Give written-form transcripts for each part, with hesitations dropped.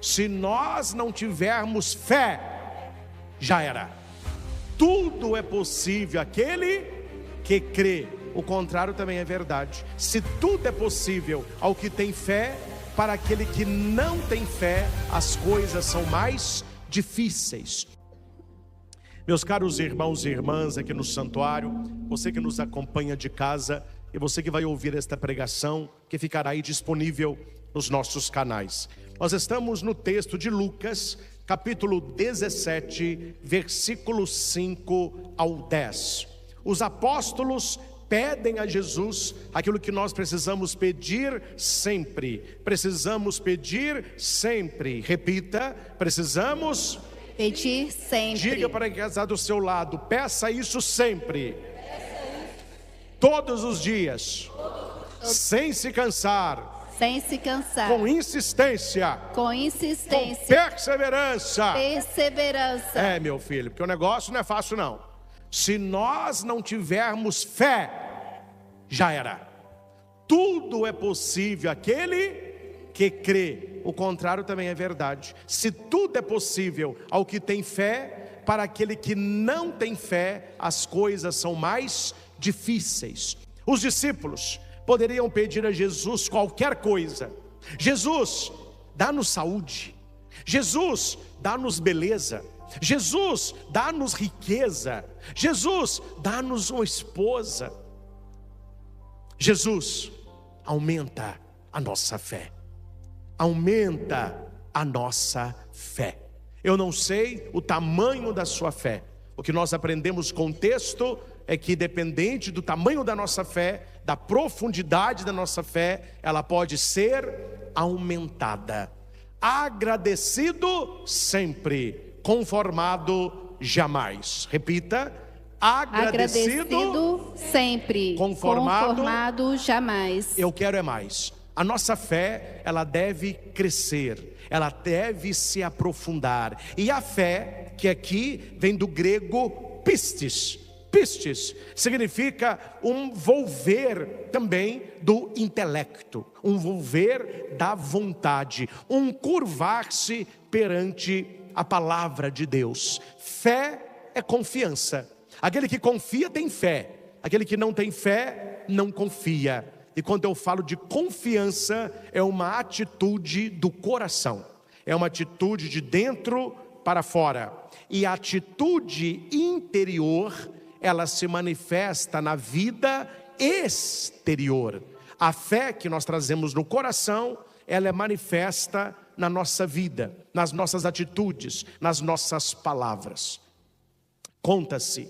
Se nós não tivermos fé, já era. Tudo é possível aquele que crê. O contrário também é verdade. Se tudo é possível ao que tem fé, para aquele que não tem fé, as coisas são mais difíceis. Meus caros irmãos e irmãs aqui no santuário, você que nos acompanha de casa e você que vai ouvir esta pregação, que ficará aí disponível nos nossos canais. Nós estamos no texto de Lucas, capítulo 17, versículos 5 ao 10. Os apóstolos pedem a Jesus aquilo que nós precisamos pedir sempre. Precisamos pedir sempre. Repita, precisamos pedir sempre. Diga para quem está do seu lado, peça isso sempre. Todos os dias. Sem se cansar. Sem se cansar. Com insistência. Com insistência. Com perseverança. Perseverança. É, meu filho, porque o negócio não é fácil não. Se nós não tivermos fé, já era. Tudo é possível aquele que crê. O contrário também é verdade. Se tudo é possível ao que tem fé, para aquele que não tem fé, as coisas são mais difíceis. Os discípulos poderiam pedir a Jesus qualquer coisa. Jesus, dá-nos saúde. Jesus, dá-nos beleza. Jesus, dá-nos riqueza. Jesus, dá-nos uma esposa. Jesus, aumenta a nossa fé. Aumenta a nossa fé. Eu não sei o tamanho da sua fé. O que nós aprendemos com o texto é que, dependente do tamanho da nossa fé, da profundidade da nossa fé, ela pode ser aumentada. Agradecido sempre, conformado jamais. Repita, agradecido sempre, conformado jamais. Eu quero é mais. A nossa fé, ela deve crescer, ela deve se aprofundar. E a fé, que aqui vem do grego pistis. Pistis significa um volver também do intelecto, um volver da vontade, um curvar-se perante a palavra de Deus. Fé é confiança. Aquele que confia tem fé. Aquele que não tem fé não confia. E quando eu falo de confiança, é uma atitude do coração. É uma atitude de dentro para fora. E a atitude interior, ela se manifesta na vida exterior. A fé que nós trazemos no coração, ela é manifesta na nossa vida, nas nossas atitudes, nas nossas palavras. Conta-se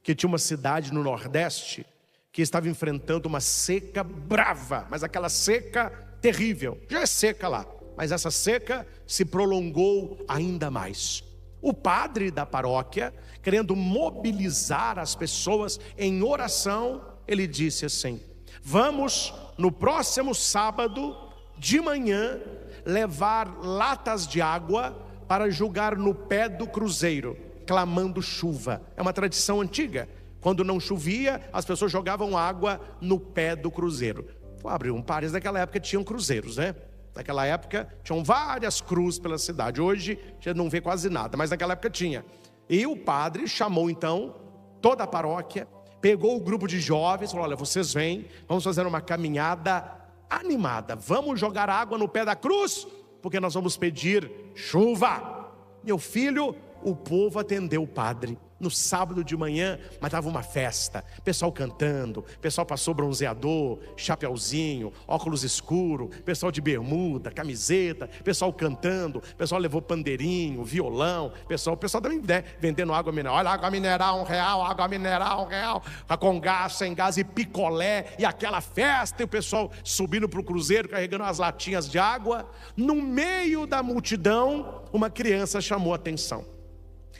que tinha uma cidade no Nordeste que estava enfrentando uma seca brava, mas aquela seca terrível. Já é seca lá, mas essa seca se prolongou ainda mais. O padre da paróquia, querendo mobilizar as pessoas em oração, ele disse assim: vamos no próximo sábado de manhã levar latas de água para jogar no pé do cruzeiro, clamando chuva. É uma tradição antiga. Quando não chovia, as pessoas jogavam água no pé do cruzeiro. Vou abrir um parênteses, naquela época tinham cruzeiros, né? Naquela época tinham várias cruzes pela cidade. Hoje já não vê quase nada, mas naquela época tinha. E o padre chamou então toda a paróquia, pegou o grupo de jovens, falou: olha, vocês vêm, vamos fazer uma caminhada animada. Vamos jogar água no pé da cruz, porque nós vamos pedir chuva. Meu filho, o povo atendeu o padre. No sábado de manhã, mas estava uma festa, pessoal cantando, pessoal passou bronzeador, chapeuzinho, óculos escuro, pessoal de bermuda, camiseta, pessoal cantando, pessoal levou pandeirinho, violão, pessoal também vendendo água mineral. Olha, água mineral R$1, água mineral R$1, com gás, sem gás e picolé, e aquela festa, e o pessoal subindo para o cruzeiro, carregando as latinhas de água. No meio da multidão, uma criança chamou a atenção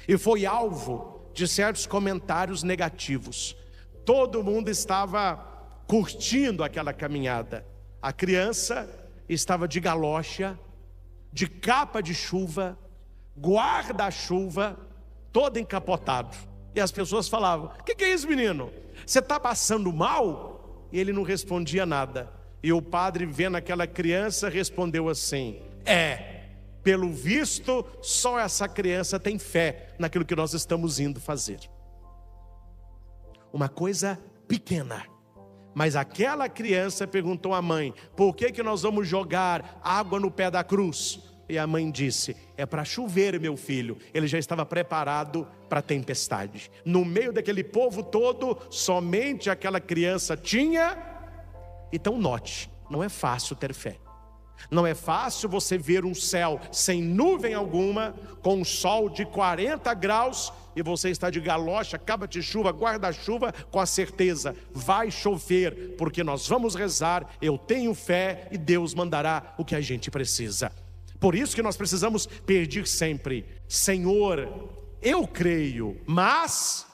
e foi alvo de certos comentários negativos. Todo mundo estava curtindo aquela caminhada. A criança estava de galocha, de capa de chuva, guarda-chuva, todo encapotado. E as pessoas falavam: o que é isso, menino? Você está passando mal? E ele não respondia nada. E o padre, vendo aquela criança, respondeu assim: Pelo visto, só essa criança tem fé naquilo que nós estamos indo fazer. Uma coisa pequena. Mas aquela criança perguntou à mãe: por que nós vamos jogar água no pé da cruz? E a mãe disse: é para chover, meu filho. Ele já estava preparado para a tempestade. No meio daquele povo todo, somente aquela criança tinha. Então note, não é fácil ter fé. Não é fácil você ver um céu sem nuvem alguma, com um sol de 40 graus, e você está de galocha, capa de chuva, guarda-chuva, com a certeza: vai chover, porque nós vamos rezar, eu tenho fé e Deus mandará o que a gente precisa. Por isso que nós precisamos pedir sempre: Senhor, eu creio, mas...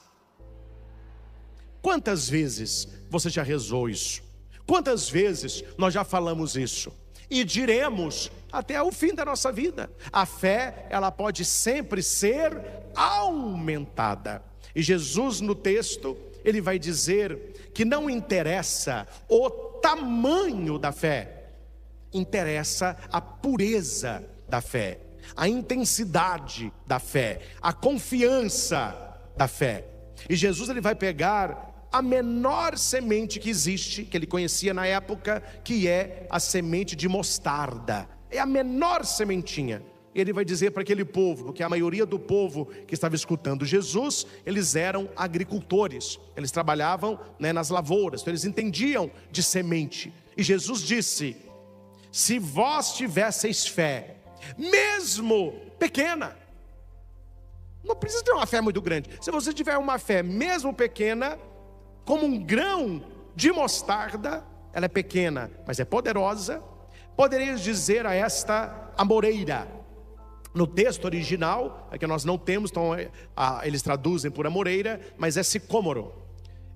Quantas vezes você já rezou isso? Quantas vezes nós já falamos isso? E diremos até o fim da nossa vida. A fé, ela pode sempre ser aumentada. E Jesus, no texto, ele vai dizer que não interessa o tamanho da fé, interessa a pureza da fé, a intensidade da fé, a confiança da fé. E Jesus, ele vai pegar a menor semente que existe, que ele conhecia na época, que é a semente de mostarda. É a menor sementinha. Ele vai dizer para aquele povo, porque a maioria do povo que estava escutando Jesus, eles eram agricultores, eles trabalhavam, nas lavouras, então eles entendiam de semente. E Jesus disse: se vós tivesseis fé, mesmo pequena, não precisa ter uma fé muito grande, se você tiver uma fé mesmo pequena, como um grão de mostarda, ela é pequena, mas é poderosa, poderias dizer a esta amoreira. No texto original, que nós não temos, então eles traduzem por amoreira, mas é sicômoro.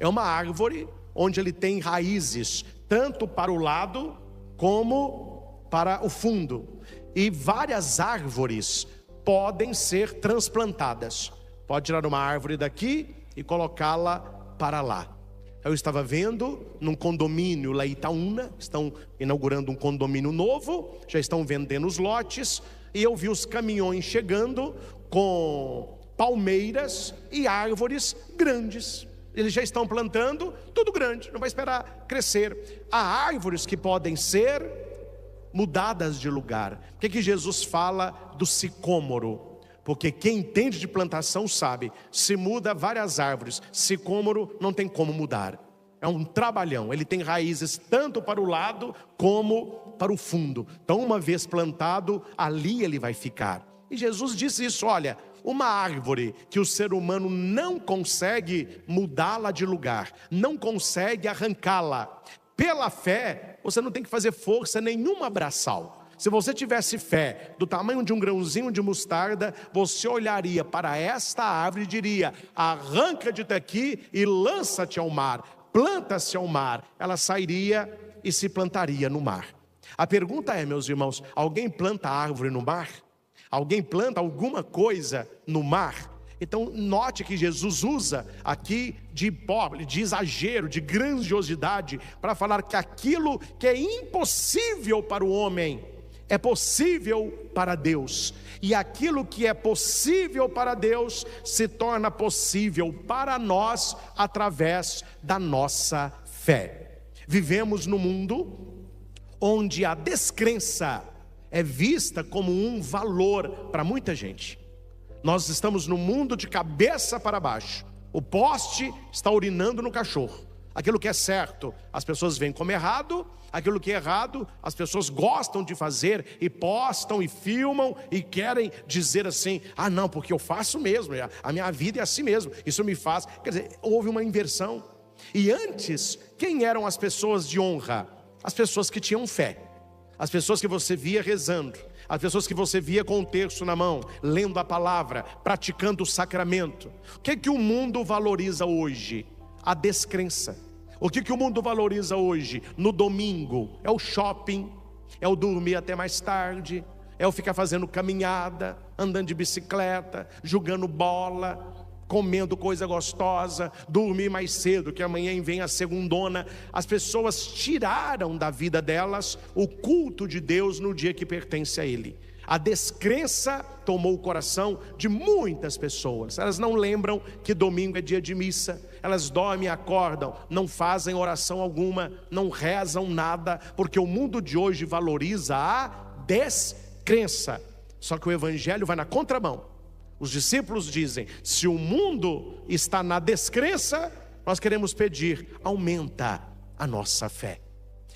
É uma árvore onde ele tem raízes, tanto para o lado como para o fundo. E várias árvores podem ser transplantadas. Pode tirar uma árvore daqui e colocá-la para lá. Eu estava vendo num condomínio lá em Itaúna, estão inaugurando um condomínio novo, já estão vendendo os lotes, e eu vi os caminhões chegando com palmeiras e árvores grandes. Eles já estão plantando tudo grande, não vai esperar crescer. Há árvores que podem ser mudadas de lugar. Por que Jesus fala do sicômoro? Porque quem entende de plantação sabe, se muda várias árvores, sicômoro não tem como mudar. É um trabalhão, ele tem raízes tanto para o lado como para o fundo. Então uma vez plantado, ali ele vai ficar. E Jesus disse isso: olha, uma árvore que o ser humano não consegue mudá-la de lugar, não consegue arrancá-la, pela fé, você não tem que fazer força nenhuma braçal. Se você tivesse fé do tamanho de um grãozinho de mostarda, você olharia para esta árvore e diria: arranca-te daqui e lança-te ao mar, planta-se ao mar. Ela sairia e se plantaria no mar. A pergunta é, meus irmãos, alguém planta árvore no mar? Alguém planta alguma coisa no mar? Então note que Jesus usa aqui de hipóbole, de exagero, de grandiosidade, para falar que aquilo que é impossível para o homem é possível para Deus, e aquilo que é possível para Deus se torna possível para nós através da nossa fé. Vivemos num mundo onde a descrença é vista como um valor para muita gente. Nós estamos num mundo de cabeça para baixo. O poste está urinando no cachorro. Aquilo que é certo, as pessoas veem como errado. Aquilo que é errado, as pessoas gostam de fazer e postam e filmam e querem dizer assim: ah não, porque eu faço mesmo, a minha vida é assim mesmo, isso me faz. Quer dizer, houve uma inversão. E antes, quem eram as pessoas de honra? As pessoas que tinham fé, as pessoas que você via rezando, as pessoas que você via com o terço na mão, lendo a palavra, praticando o sacramento. O que é que o mundo valoriza hoje? A descrença. O que o mundo valoriza hoje? No domingo é o shopping, é o dormir até mais tarde, é o ficar fazendo caminhada, andando de bicicleta, jogando bola, comendo coisa gostosa, dormir mais cedo, que amanhã vem a segundona. As pessoas tiraram da vida delas o culto de Deus no dia que pertence a Ele. A descrença tomou o coração de muitas pessoas. Elas não lembram que domingo é dia de missa. Elas dormem e acordam, não fazem oração alguma, não rezam nada, porque o mundo de hoje valoriza a descrença. Só que o evangelho vai na contramão. Os discípulos dizem: se o mundo está na descrença, nós queremos pedir, aumenta a nossa fé.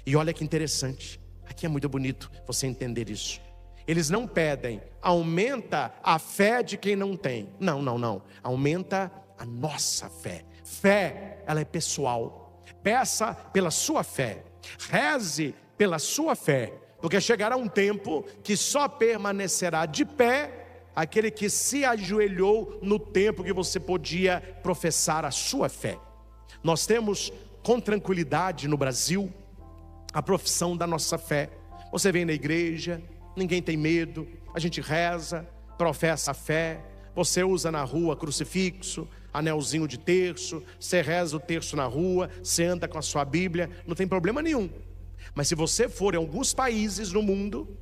E olha que interessante, aqui é muito bonito você entender isso. Eles não pedem, aumenta a fé de quem não tem. Não. Aumenta a nossa fé. Fé, ela é pessoal. Peça pela sua fé. Reze pela sua fé. Porque chegará um tempo que só permanecerá de pé aquele que se ajoelhou no tempo que você podia professar a sua fé. Nós temos com tranquilidade no Brasil a profissão da nossa fé. Você vem na igreja, ninguém tem medo, a gente reza, professa a fé. Você usa na rua crucifixo, anelzinho de terço, você reza o terço na rua, você anda com a sua Bíblia, não tem problema nenhum. Mas se você for em alguns países no mundo,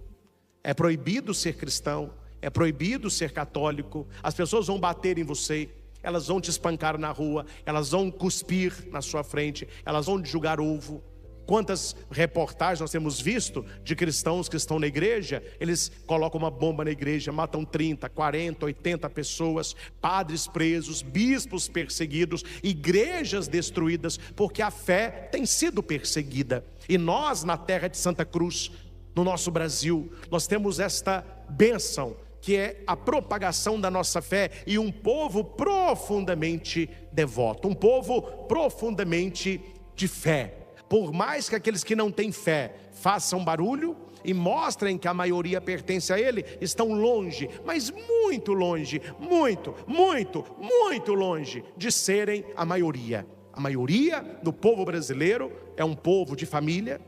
é proibido ser cristão, é proibido ser católico. As pessoas vão bater em você, elas vão te espancar na rua, elas vão cuspir na sua frente, elas vão te jogar ovo. Quantas reportagens nós temos visto de cristãos que estão na igreja, eles colocam uma bomba na igreja, matam 30, 40, 80 pessoas, padres presos, bispos perseguidos, igrejas destruídas, porque a fé tem sido perseguida. E nós, na terra de Santa Cruz, no nosso Brasil, nós temos esta bênção, que é a propagação da nossa fé, e um povo profundamente devoto, um povo profundamente de fé. Por mais que aqueles que não têm fé façam barulho e mostrem que a maioria pertence a ele, estão longe, mas muito longe, muito longe de serem a maioria. A maioria do povo brasileiro é um povo de família,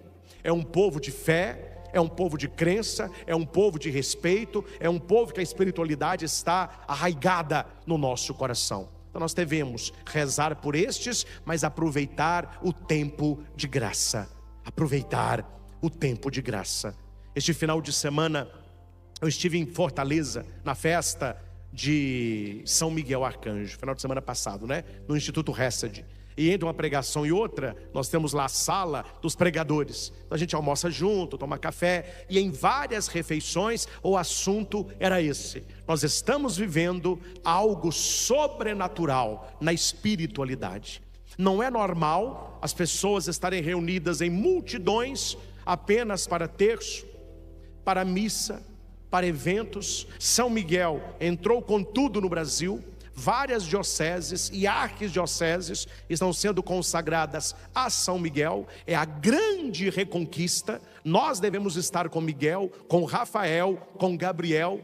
é um povo de fé, é um povo de crença, é um povo de respeito, é um povo que a espiritualidade está arraigada no nosso coração. Então nós devemos rezar por estes, mas aproveitar o tempo de graça. Aproveitar o tempo de graça. Este final de semana eu estive em Fortaleza, na festa de São Miguel Arcanjo, final de semana passado, né? No Instituto Hesed. E entre uma pregação e outra, nós temos lá a sala dos pregadores. Então a gente almoça junto, toma café, e em várias refeições o assunto era esse: nós estamos vivendo algo sobrenatural na espiritualidade. Não é normal as pessoas estarem reunidas em multidões apenas para terço, para missa, para eventos. São Miguel entrou com tudo no Brasil. Várias dioceses e arquidioceses estão sendo consagradas a São Miguel. É a grande reconquista. Nós devemos estar com Miguel, com Rafael, com Gabriel.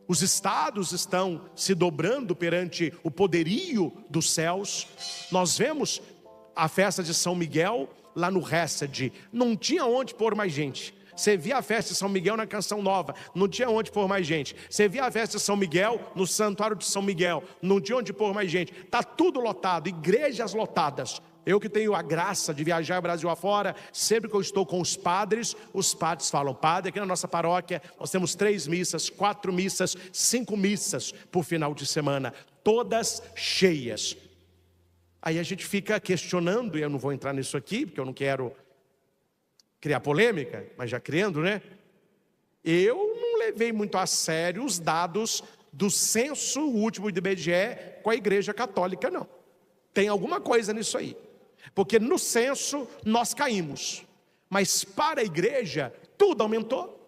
Os estados estão se dobrando perante o poderio dos céus. Nós vemos a festa de São Miguel lá no Hesed. Não tinha onde pôr mais gente. Você via a festa de São Miguel na Canção Nova, não tinha onde pôr mais gente. Você via a festa de São Miguel no Santuário de São Miguel, não tinha onde pôr mais gente. Está tudo lotado, igrejas lotadas. Eu que tenho a graça de viajar Brasil afora, sempre que eu estou com os padres falam: padre, aqui na nossa paróquia nós temos 3 missas, 4 missas, 5 missas por final de semana, todas cheias. Aí a gente fica questionando, e eu não vou entrar nisso aqui, porque eu não quero criar polêmica, mas já criando, né? Eu não levei muito a sério os dados do censo último do IBGE com a Igreja Católica, não. Tem alguma coisa nisso aí. Porque no censo nós caímos, mas para a igreja tudo aumentou.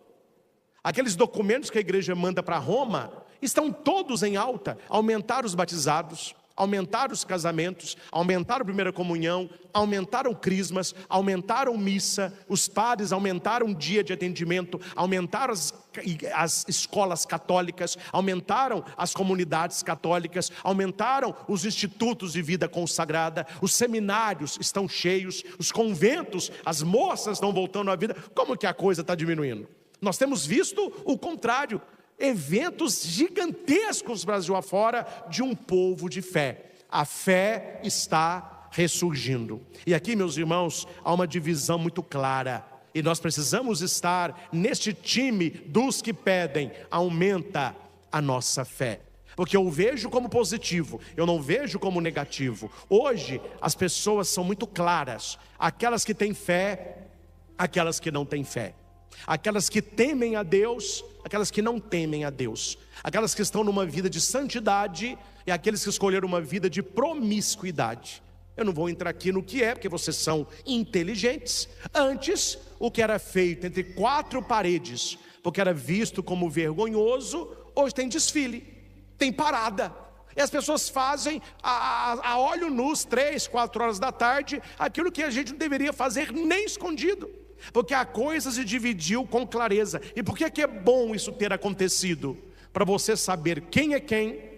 Aqueles documentos que a igreja manda para Roma estão todos em alta. Aumentaram os batizados, aumentaram os casamentos, aumentaram a primeira comunhão, aumentaram crismas, aumentaram missa, os padres aumentaram o dia de atendimento, aumentaram as escolas católicas, aumentaram as comunidades católicas, aumentaram os institutos de vida consagrada, os seminários estão cheios, os conventos, as moças estão voltando à vida. Como que a coisa está diminuindo? Nós temos visto o contrário. Eventos gigantescos Brasil afora de um povo de fé. A fé está ressurgindo. E aqui, meus irmãos, há uma divisão muito clara E nós precisamos estar neste time dos que pedem: aumenta a nossa fé. Porque eu vejo como positivo, eu não vejo como negativo. Hoje as pessoas são muito claras: aquelas que têm fé, aquelas que não têm fé, aquelas que temem a Deus, aquelas que não temem a Deus, aquelas que estão numa vida de santidade e aqueles que escolheram uma vida de promiscuidade. Eu não vou entrar aqui no que é, porque vocês são inteligentes. Antes, o que era feito entre quatro paredes, porque era visto como vergonhoso, hoje tem desfile, tem parada. E as pessoas fazem a olho nus, 3, 4 horas da tarde, aquilo que a gente não deveria fazer nem escondido, porque a coisa se dividiu com clareza. E por que é bom isso ter acontecido? Para você saber quem é quem,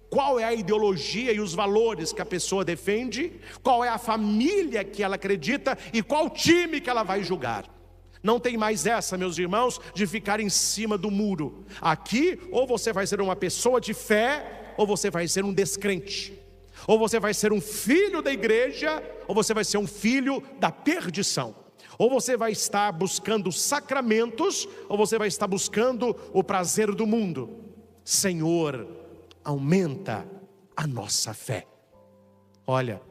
qual é a ideologia e os valores que a pessoa defende, qual é a família que ela acredita e qual time que ela vai julgar. Não tem mais essa, meus irmãos, de ficar em cima do muro. Aqui, ou você vai ser uma pessoa de fé, ou você vai ser um descrente. Ou você vai ser um filho da igreja, ou você vai ser um filho da perdição. Ou você vai estar buscando sacramentos, ou você vai estar buscando o prazer do mundo. Senhor, aumenta a nossa fé. Olha,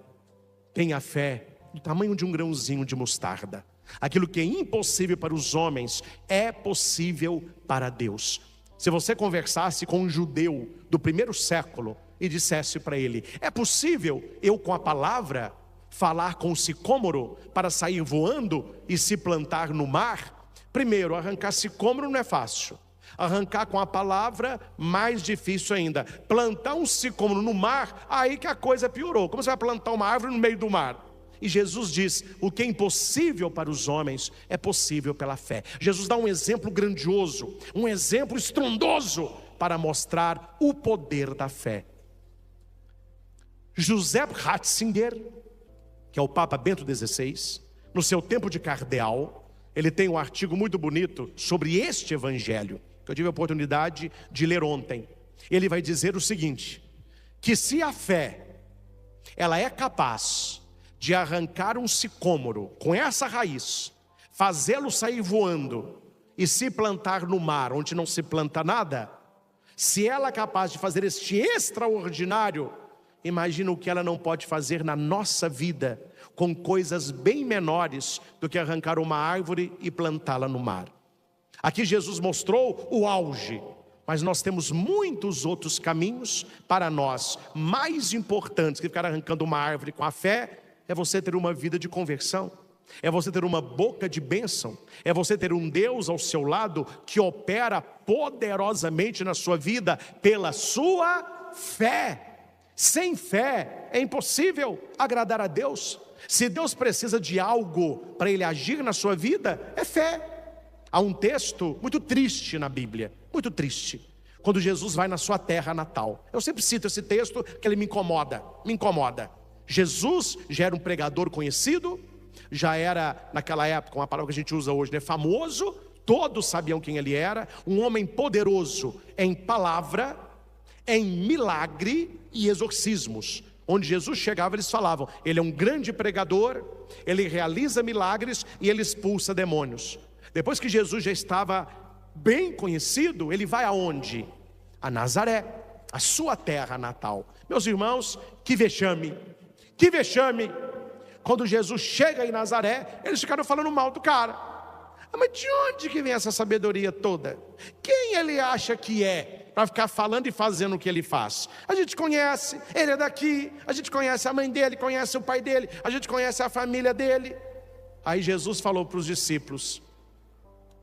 tenha fé do tamanho de um grãozinho de mostarda. Aquilo que é impossível para os homens é possível para Deus. Se você conversasse com um judeu do primeiro século e dissesse para ele: é possível eu com a palavra falar com o sicômoro para sair voando e se plantar no mar? Primeiro, arrancar sicômoro não é fácil. Arrancar com a palavra, mais difícil ainda. Plantar um sicômoro no mar, aí que a coisa piorou. Como você vai plantar uma árvore no meio do mar? E Jesus diz: o que é impossível para os homens é possível pela fé. Jesus dá um exemplo grandioso, um exemplo estrondoso para mostrar o poder da fé. José Ratzinger, que é o Papa Bento XVI, no seu tempo de cardeal, ele tem um artigo muito bonito sobre este evangelho, que eu tive a oportunidade de ler ontem. Ele vai dizer o seguinte: que se a fé, ela é capaz de arrancar um sicômoro com essa raiz, fazê-lo sair voando e se plantar no mar onde não se planta nada, se ela é capaz de fazer este extraordinário, imagina o que ela não pode fazer na nossa vida, com coisas bem menores do que arrancar uma árvore e plantá-la no mar. Aqui Jesus mostrou o auge, mas nós temos muitos outros caminhos para nós, mais importantes que ficar arrancando uma árvore com a fé. É você ter uma vida de conversão, é você ter uma boca de bênção, é você ter um Deus ao seu lado que opera poderosamente na sua vida pela sua fé. Sem fé é impossível agradar a Deus. Se Deus precisa de algo para Ele agir na sua vida, é fé. Há um texto muito triste na Bíblia, muito triste, quando Jesus vai na sua terra natal. Eu sempre cito esse texto que ele me incomoda. Jesus já era um pregador conhecido, já era naquela época, uma palavra que a gente usa hoje, né, famoso, todos sabiam quem ele era, um homem poderoso em palavra, em milagre e exorcismos. Onde Jesus chegava, eles falavam: ele é um grande pregador, ele realiza milagres e ele expulsa demônios. Depois que Jesus já estava bem conhecido, ele vai aonde? A Nazaré, a sua terra natal. Meus irmãos, que vexame, que vexame. Quando Jesus chega em Nazaré, eles ficaram falando mal do cara. Mas de onde que vem essa sabedoria toda? Quem ele acha que é para ficar falando e fazendo o que ele faz? A gente conhece, ele é daqui, a gente conhece a mãe dele, conhece o pai dele, a gente conhece a família dele. Aí Jesus falou para os discípulos: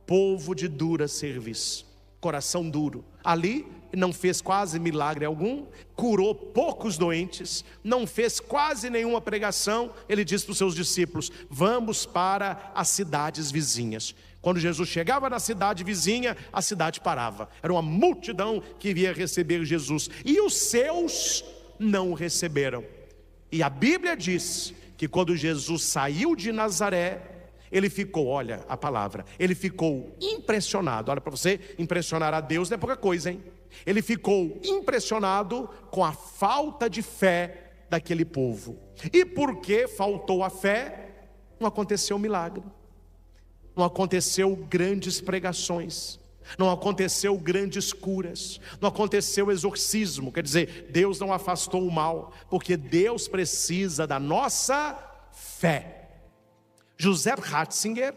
povo de dura cerviz, coração duro. Ali não fez quase milagre algum, curou poucos doentes, não fez quase nenhuma pregação. Ele disse para os seus discípulos: vamos para as cidades vizinhas. Quando Jesus chegava na cidade vizinha, a cidade parava. Era uma multidão que ia receber Jesus, e os seus não o receberam. E a Bíblia diz que quando Jesus saiu de Nazaré, ele ficou, olha a palavra, ele ficou impressionado. Olha, para você impressionar a Deus não é pouca coisa, hein? Ele ficou impressionado com a falta de fé daquele povo. E porque faltou a fé, não aconteceu o milagre. não aconteceu grandes pregações, não aconteceu grandes curas, não aconteceu exorcismo. Quer dizer, Deus não afastou o mal, porque Deus precisa da nossa fé. José Ratzinger,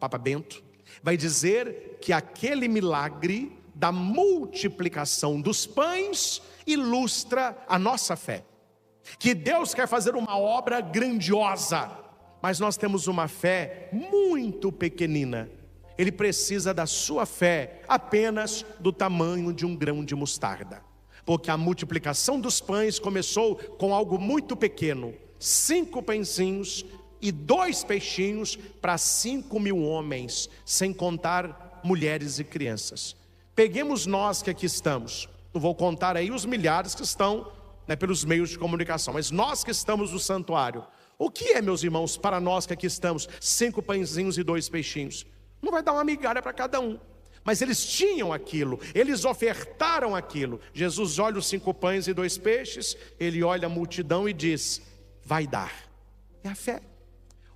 Papa Bento, vai dizer que aquele milagre da multiplicação dos pães ilustra a nossa fé. Que Deus quer fazer uma obra grandiosa, mas nós temos uma fé muito pequenina. Ele precisa da sua fé apenas do tamanho de um grão de mostarda. Porque a multiplicação dos pães começou com algo muito pequeno: 5 pãezinhos e 2 peixinhos para 5.000 homens, sem contar mulheres e crianças. Peguemos nós que aqui estamos, não vou contar aí os milhares que estão, pelos meios de comunicação, mas nós que estamos no santuário. O que é, meus irmãos, para nós que aqui estamos, 5 pãezinhos e 2 peixinhos? Não vai dar uma migalha para cada um. Mas eles tinham aquilo, eles ofertaram aquilo. Jesus olha os 5 pães e 2 peixes, ele olha a multidão e diz: vai dar. É a fé.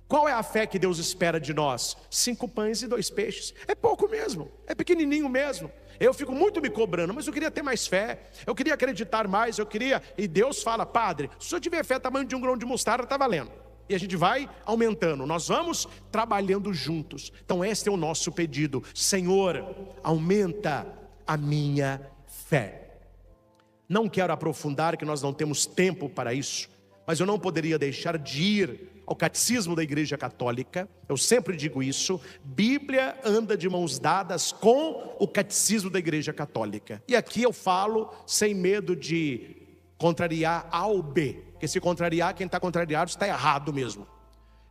Qual é a fé que Deus espera de nós? 5 pães e 2 peixes. É pouco mesmo, é pequenininho mesmo. Eu fico muito me cobrando, mas eu queria ter mais fé, eu queria acreditar mais, e Deus fala: padre, se eu tiver fé tamanho de um grão de mostarda, está valendo. E a gente vai aumentando, nós vamos trabalhando juntos. Então este é o nosso pedido: Senhor, aumenta a minha fé. Não quero aprofundar, que nós não temos tempo para isso, mas eu não poderia deixar de ir ao catecismo da Igreja Católica. Eu sempre digo isso: Bíblia anda de mãos dadas com o catecismo da Igreja Católica. E aqui eu falo sem medo de contrariar A ou B, porque se contrariar, quem está contrariado está errado mesmo.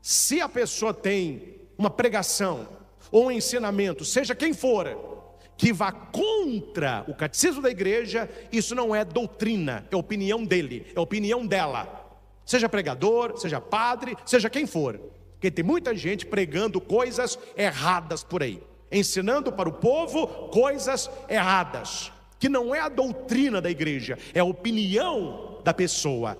Se a pessoa tem uma pregação ou um ensinamento, seja quem for, que vá contra o catecismo da igreja, isso não é doutrina, é opinião dele, é opinião dela. Seja pregador, seja padre, seja quem for, porque tem muita gente pregando coisas erradas por aí, ensinando para o povo coisas erradas, que não é a doutrina da igreja, é a opinião da pessoa.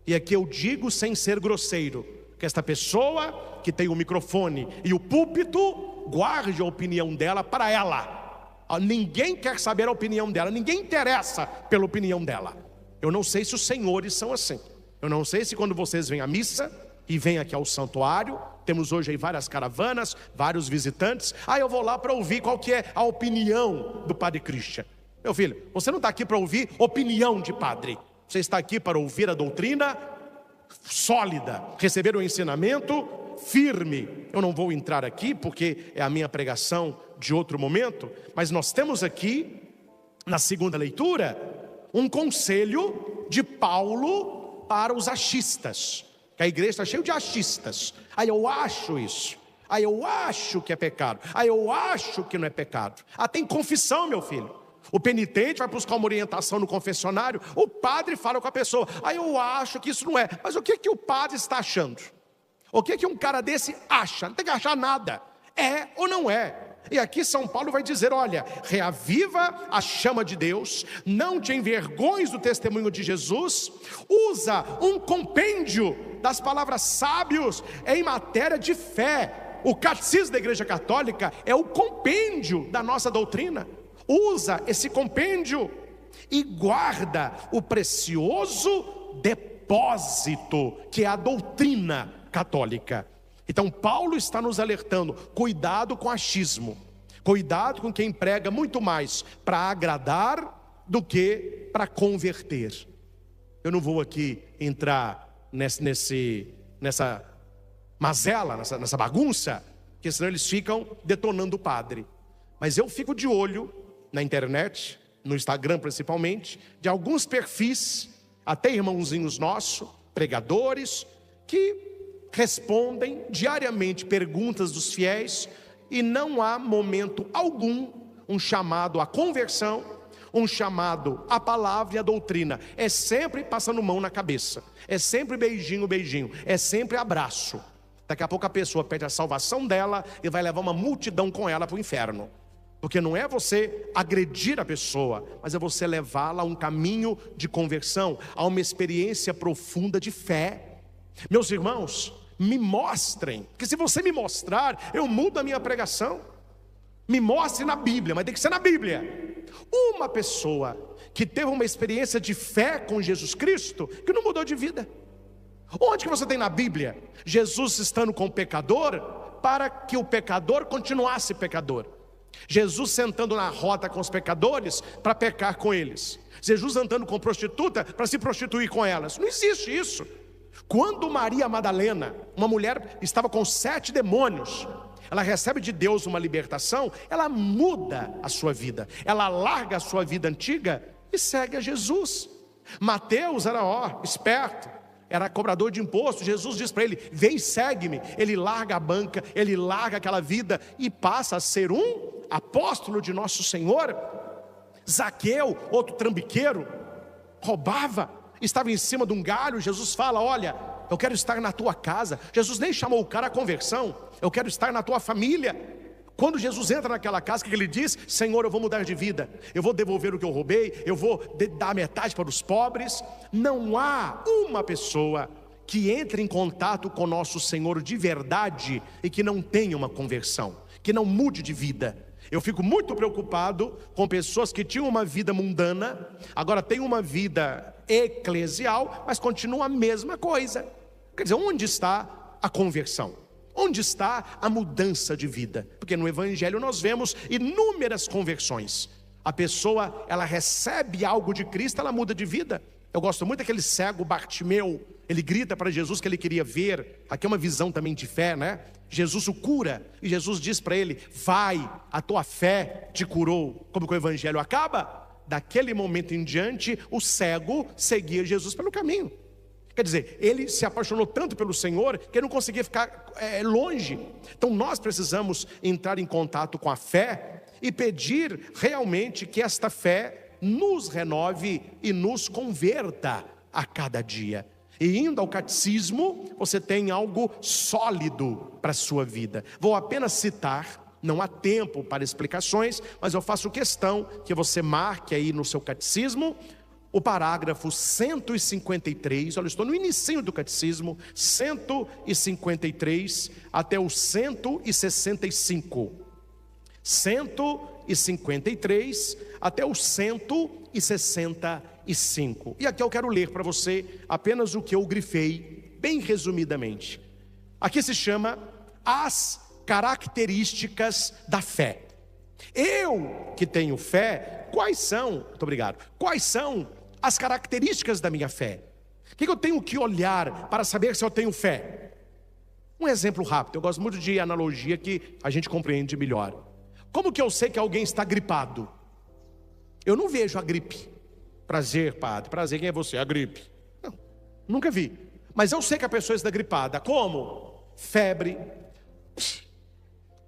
E aqui eu digo sem ser grosseiro, que esta pessoa que tem o microfone e o púlpito, guarde a opinião dela para ela. Ninguém quer saber a opinião dela, ninguém interessa pela opinião dela. Eu não sei se os senhores são assim. Eu não sei se quando vocês vêm à missa e vêm aqui ao santuário, temos hoje aí várias caravanas, vários visitantes. Eu vou lá para ouvir qual que é a opinião do Padre Christian. Meu filho, você não está aqui para ouvir opinião de padre. Você está aqui para ouvir a doutrina sólida, receber o ensinamento firme. Eu não vou entrar aqui porque é a minha pregação de outro momento, mas nós temos aqui, na segunda leitura, um conselho de Paulo para os achistas, que a igreja está cheia de achistas. Eu acho isso, eu acho que é pecado, eu acho que não é pecado. Tem confissão, meu filho. O penitente vai buscar uma orientação no confessionário, o padre fala com a pessoa: eu acho que isso não é. Mas o que o padre está achando? O que um cara desse acha? Não tem que achar nada, é ou não é. E aqui São Paulo vai dizer: olha, reaviva a chama de Deus, não te envergonhes do testemunho de Jesus, usa um compêndio das palavras sábios em matéria de fé. O catecismo da Igreja Católica é o compêndio da nossa doutrina. Usa esse compêndio e guarda o precioso depósito que é a doutrina católica. Então Paulo está nos alertando: cuidado com o achismo, cuidado com quem prega muito mais para agradar do que para converter. Eu não vou aqui entrar nessa mazela, nessa bagunça, porque senão eles ficam detonando o padre. Mas eu fico de olho na internet, no Instagram principalmente, de alguns perfis, até irmãozinhos nossos, pregadores, que respondem diariamente perguntas dos fiéis, e não há momento algum um chamado à conversão, um chamado à palavra e à doutrina. É sempre passando mão na cabeça, é sempre beijinho, é sempre abraço. Daqui a pouco a pessoa perde a salvação dela e vai levar uma multidão com ela para o inferno. Porque não é você agredir a pessoa, mas é você levá-la a um caminho de conversão, a uma experiência profunda de fé. Meus irmãos, Me mostrem, porque se você me mostrar, eu mudo a minha pregação. Me mostre na Bíblia, mas tem que ser na Bíblia. Uma pessoa que teve uma experiência de fé com Jesus Cristo, que não mudou de vida. Onde que você tem na Bíblia Jesus estando com o pecador, para que o pecador continuasse pecador? Jesus sentando na roda com os pecadores, para pecar com eles. Jesus andando com prostituta, para se prostituir com elas. Não existe isso. Quando Maria Madalena, uma mulher, estava com 7 demônios, ela recebe de Deus uma libertação, ela muda a sua vida, ela larga a sua vida antiga e segue a Jesus. Mateus era esperto, era cobrador de imposto. Jesus diz para ele: vem, segue-me. Ele larga a banca, ele larga aquela vida e passa a ser um apóstolo de nosso Senhor. Zaqueu, outro trambiqueiro, roubava, estava em cima de um galho. Jesus fala: olha, eu quero estar na tua casa. Jesus nem chamou o cara à conversão. Eu quero estar na tua família. Quando Jesus entra naquela casa, o que ele diz? Senhor, eu vou mudar de vida, eu vou devolver o que eu roubei, eu vou dar metade para os pobres. Não há uma pessoa que entre em contato com nosso Senhor de verdade e que não tenha uma conversão, que não mude de vida. Eu fico muito preocupado com pessoas que tinham uma vida mundana, agora tem uma vida eclesial, mas continua a mesma coisa. Quer dizer, onde está a conversão? Onde está a mudança de vida? Porque no Evangelho nós vemos inúmeras conversões. A pessoa, ela recebe algo de Cristo, ela muda de vida. Eu gosto muito daquele cego Bartimeu. Ele grita para Jesus que ele queria ver. Aqui é uma visão também de fé, né? Jesus o cura, e Jesus diz para ele: vai, a tua fé te curou. Como que o Evangelho acaba? Daquele momento em diante, o cego seguia Jesus pelo caminho. Quer dizer, ele se apaixonou tanto pelo Senhor que ele não conseguia ficar longe. Então nós precisamos entrar em contato com a fé e pedir realmente que esta fé nos renove e nos converta a cada dia. E indo ao catecismo, você tem algo sólido para a sua vida. Vou apenas citar, não há tempo para explicações, mas eu faço questão que você marque aí no seu catecismo o parágrafo 153, olha, eu estou no inicinho do catecismo, 153 até o 165. 153 até o 165. E aqui eu quero ler para você apenas o que eu grifei, bem resumidamente. Aqui se chama as características da fé. Eu que tenho fé, quais são? Muito obrigado. Quais são as características da minha fé? O que eu tenho que olhar para saber se eu tenho fé? Um exemplo rápido, eu gosto muito de analogia que a gente compreende melhor. Como que eu sei que alguém está gripado? Eu não vejo a gripe. Prazer, padre. Prazer, quem é você? A gripe. Não, nunca vi. Mas eu sei que a pessoa está gripada. Como? Febre,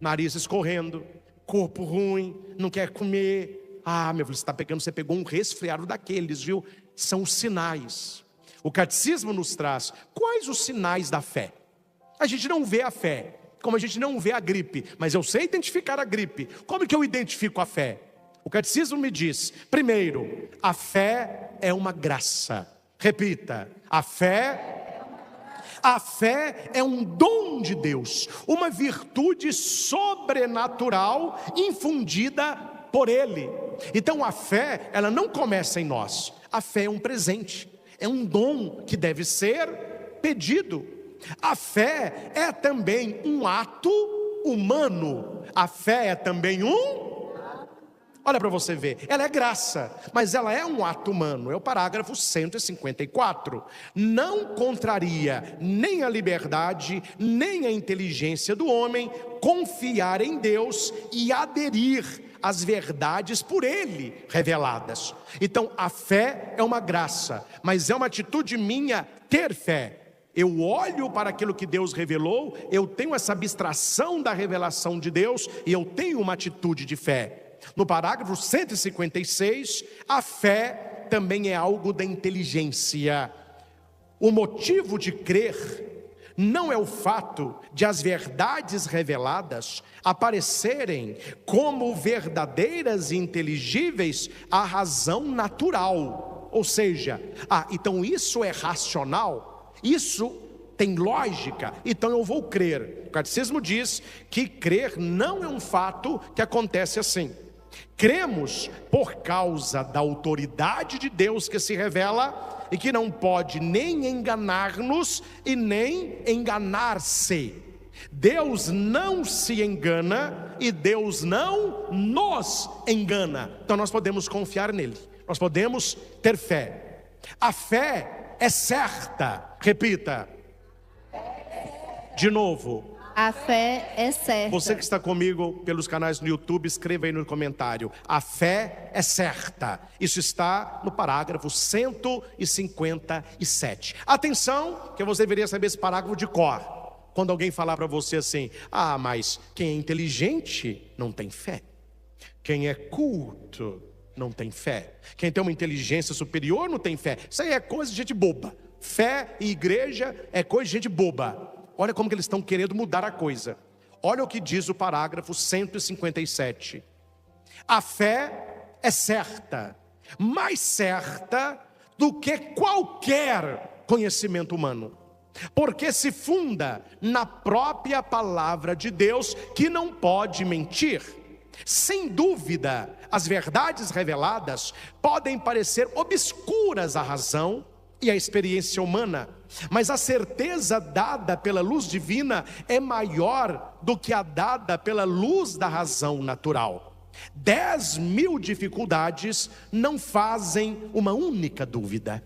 nariz escorrendo, corpo ruim, não quer comer. Ah, meu filho, você pegou um resfriado daqueles, viu? São os sinais. O catecismo nos traz quais os sinais da fé. A gente não vê a fé, como a gente não vê a gripe, mas eu sei identificar a gripe. Como que eu identifico a fé? O catecismo me diz: primeiro, a fé é uma graça. Repita: a fé é um dom de Deus, uma virtude sobrenatural infundida por Ele. Então a fé, ela não começa em nós. A fé é um presente, é um dom que deve ser pedido. A fé é também um ato humano. A fé é também olha para você ver, ela é graça, mas ela é um ato humano. É o parágrafo 154. Não contraria nem a liberdade, nem a inteligência do homem confiar em Deus e aderir às verdades por Ele reveladas. Então a fé é uma graça, mas é uma atitude minha ter fé. Eu olho para aquilo que Deus revelou, eu tenho essa abstração da revelação de Deus e eu tenho uma atitude de fé. No parágrafo 156, a fé também é algo da inteligência. O motivo de crer não é o fato de as verdades reveladas aparecerem como verdadeiras e inteligíveis à razão natural. Ou seja, então isso é racional, isso tem lógica, então eu vou crer. O catecismo diz que crer não é um fato que acontece assim. Cremos por causa da autoridade de Deus que se revela e que não pode nem enganar-nos e nem enganar-se. Deus não se engana e Deus não nos engana. Então nós podemos confiar nele, nós podemos ter fé. A fé é certa. Repita de novo. A fé é certa. Você que está comigo pelos canais no YouTube, escreva aí no comentário. A fé é certa. Isso está no parágrafo 157. Atenção, que você deveria saber esse parágrafo de cor. Quando alguém falar para você assim: ah, mas quem é inteligente não tem fé. Quem é culto não tem fé. Quem tem uma inteligência superior não tem fé. Isso aí é coisa de gente boba. Fé e igreja é coisa de gente boba. Olha como que eles estão querendo mudar a coisa. Olha o que diz o parágrafo 157. A fé é certa, mais certa do que qualquer conhecimento humano, porque se funda na própria palavra de Deus, que não pode mentir. Sem dúvida, as verdades reveladas podem parecer obscuras à razão e à experiência humana, mas a certeza dada pela luz divina é maior do que a dada pela luz da razão natural. 10.000 dificuldades não fazem uma única dúvida.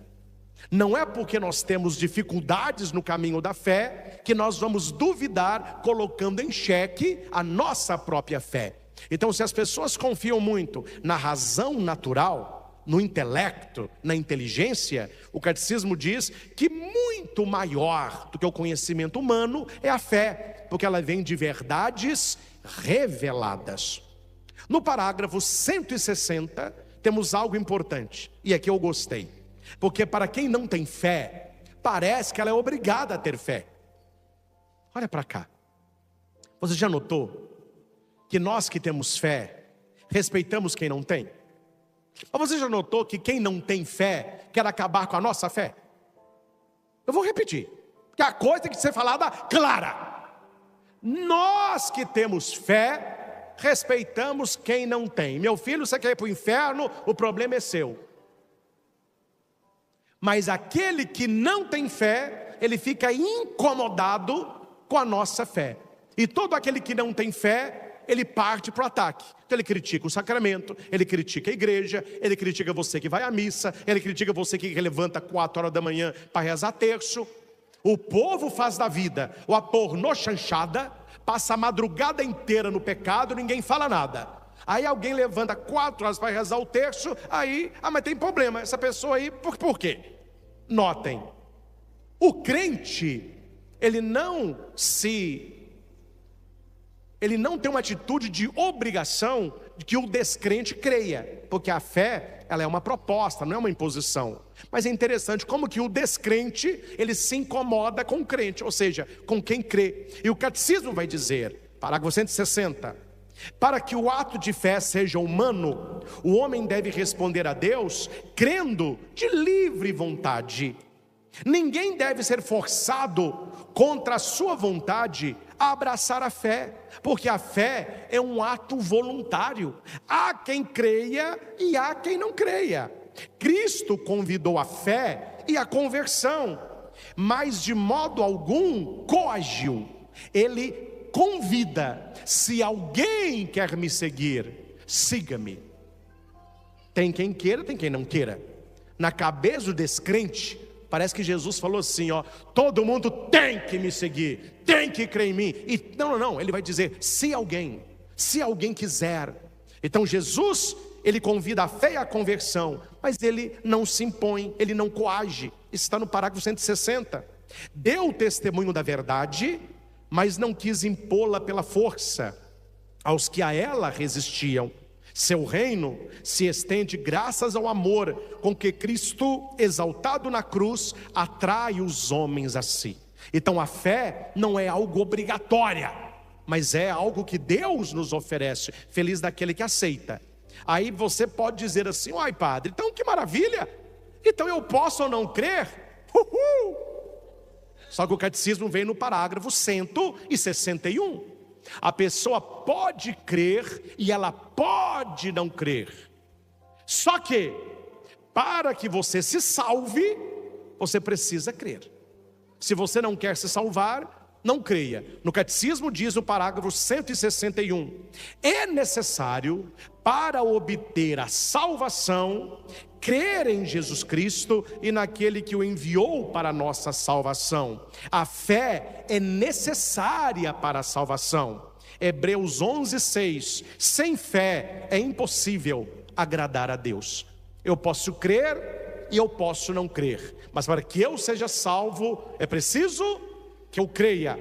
Não é porque nós temos dificuldades no caminho da fé que nós vamos duvidar, colocando em xeque a nossa própria fé. Então, se as pessoas confiam muito na razão natural, no intelecto, na inteligência, o catecismo diz que muito maior do que o conhecimento humano é a fé, porque ela vem de verdades reveladas. No parágrafo 160 temos algo importante, e aqui eu gostei, porque para quem não tem fé, parece que ela é obrigada a ter fé. Olha para cá. Você já notou que nós que temos fé respeitamos quem não tem? Mas você já notou que quem não tem fé quer acabar com a nossa fé? Eu vou repetir, que a coisa tem que ser falada clara. Nós que temos fé respeitamos quem não tem. Meu filho, você quer ir para o inferno, o problema é seu. Mas aquele que não tem fé, ele fica incomodado com a nossa fé. E todo aquele que não tem fé, ele parte para o ataque. Então ele critica o sacramento, ele critica a igreja, ele critica você que vai à missa, ele critica você que levanta 4 horas da manhã para rezar terço. O povo faz da vida uma pornochanchada, passa a madrugada inteira no pecado, ninguém fala nada. Aí alguém levanta 4 horas para rezar o terço, aí, mas tem problema, essa pessoa aí, por quê? Notem, o crente, ele não tem uma atitude de obrigação de que o descrente creia, porque a fé, ela é uma proposta, não é uma imposição. Mas é interessante como que o descrente, ele se incomoda com o crente, ou seja, com quem crê. E o catecismo vai dizer, parágrafo 160, para que o ato de fé seja humano, o homem deve responder a Deus crendo de livre vontade. Ninguém deve ser forçado contra a sua vontade a abraçar a fé, porque a fé é um ato voluntário. Há quem creia e há quem não creia. Cristo convidou a fé e a conversão, mas de modo algum coagiu. Ele convida: se alguém quer me seguir, siga-me. Tem quem queira, tem quem não queira. Na cabeça do descrente, parece que Jesus falou assim, todo mundo tem que me seguir, tem que crer em mim. E não, ele vai dizer, se alguém quiser. Então Jesus, ele convida a fé e a conversão, mas ele não se impõe, ele não coage. Isso está no parágrafo 160. Deu o testemunho da verdade, mas não quis impô-la pela força aos que a ela resistiam. Seu reino se estende graças ao amor com que Cristo, exaltado na cruz, atrai os homens a si. Então a fé não é algo obrigatória, mas é algo que Deus nos oferece. Feliz daquele que aceita. Aí você pode dizer assim, ai padre, então que maravilha, então eu posso ou não crer? Só que o catecismo vem no parágrafo 161. A pessoa pode crer e ela pode não crer. Só que, para que você se salve, você precisa crer. Se você não quer se salvar, não creia. No catecismo diz o parágrafo 161: é necessário, para obter a salvação, crer em Jesus Cristo e naquele que o enviou para a nossa salvação. A fé é necessária para a salvação. Hebreus 11:6. Sem fé é impossível agradar a Deus. Eu posso crer e eu posso não crer, mas para que eu seja salvo, é preciso que eu creia.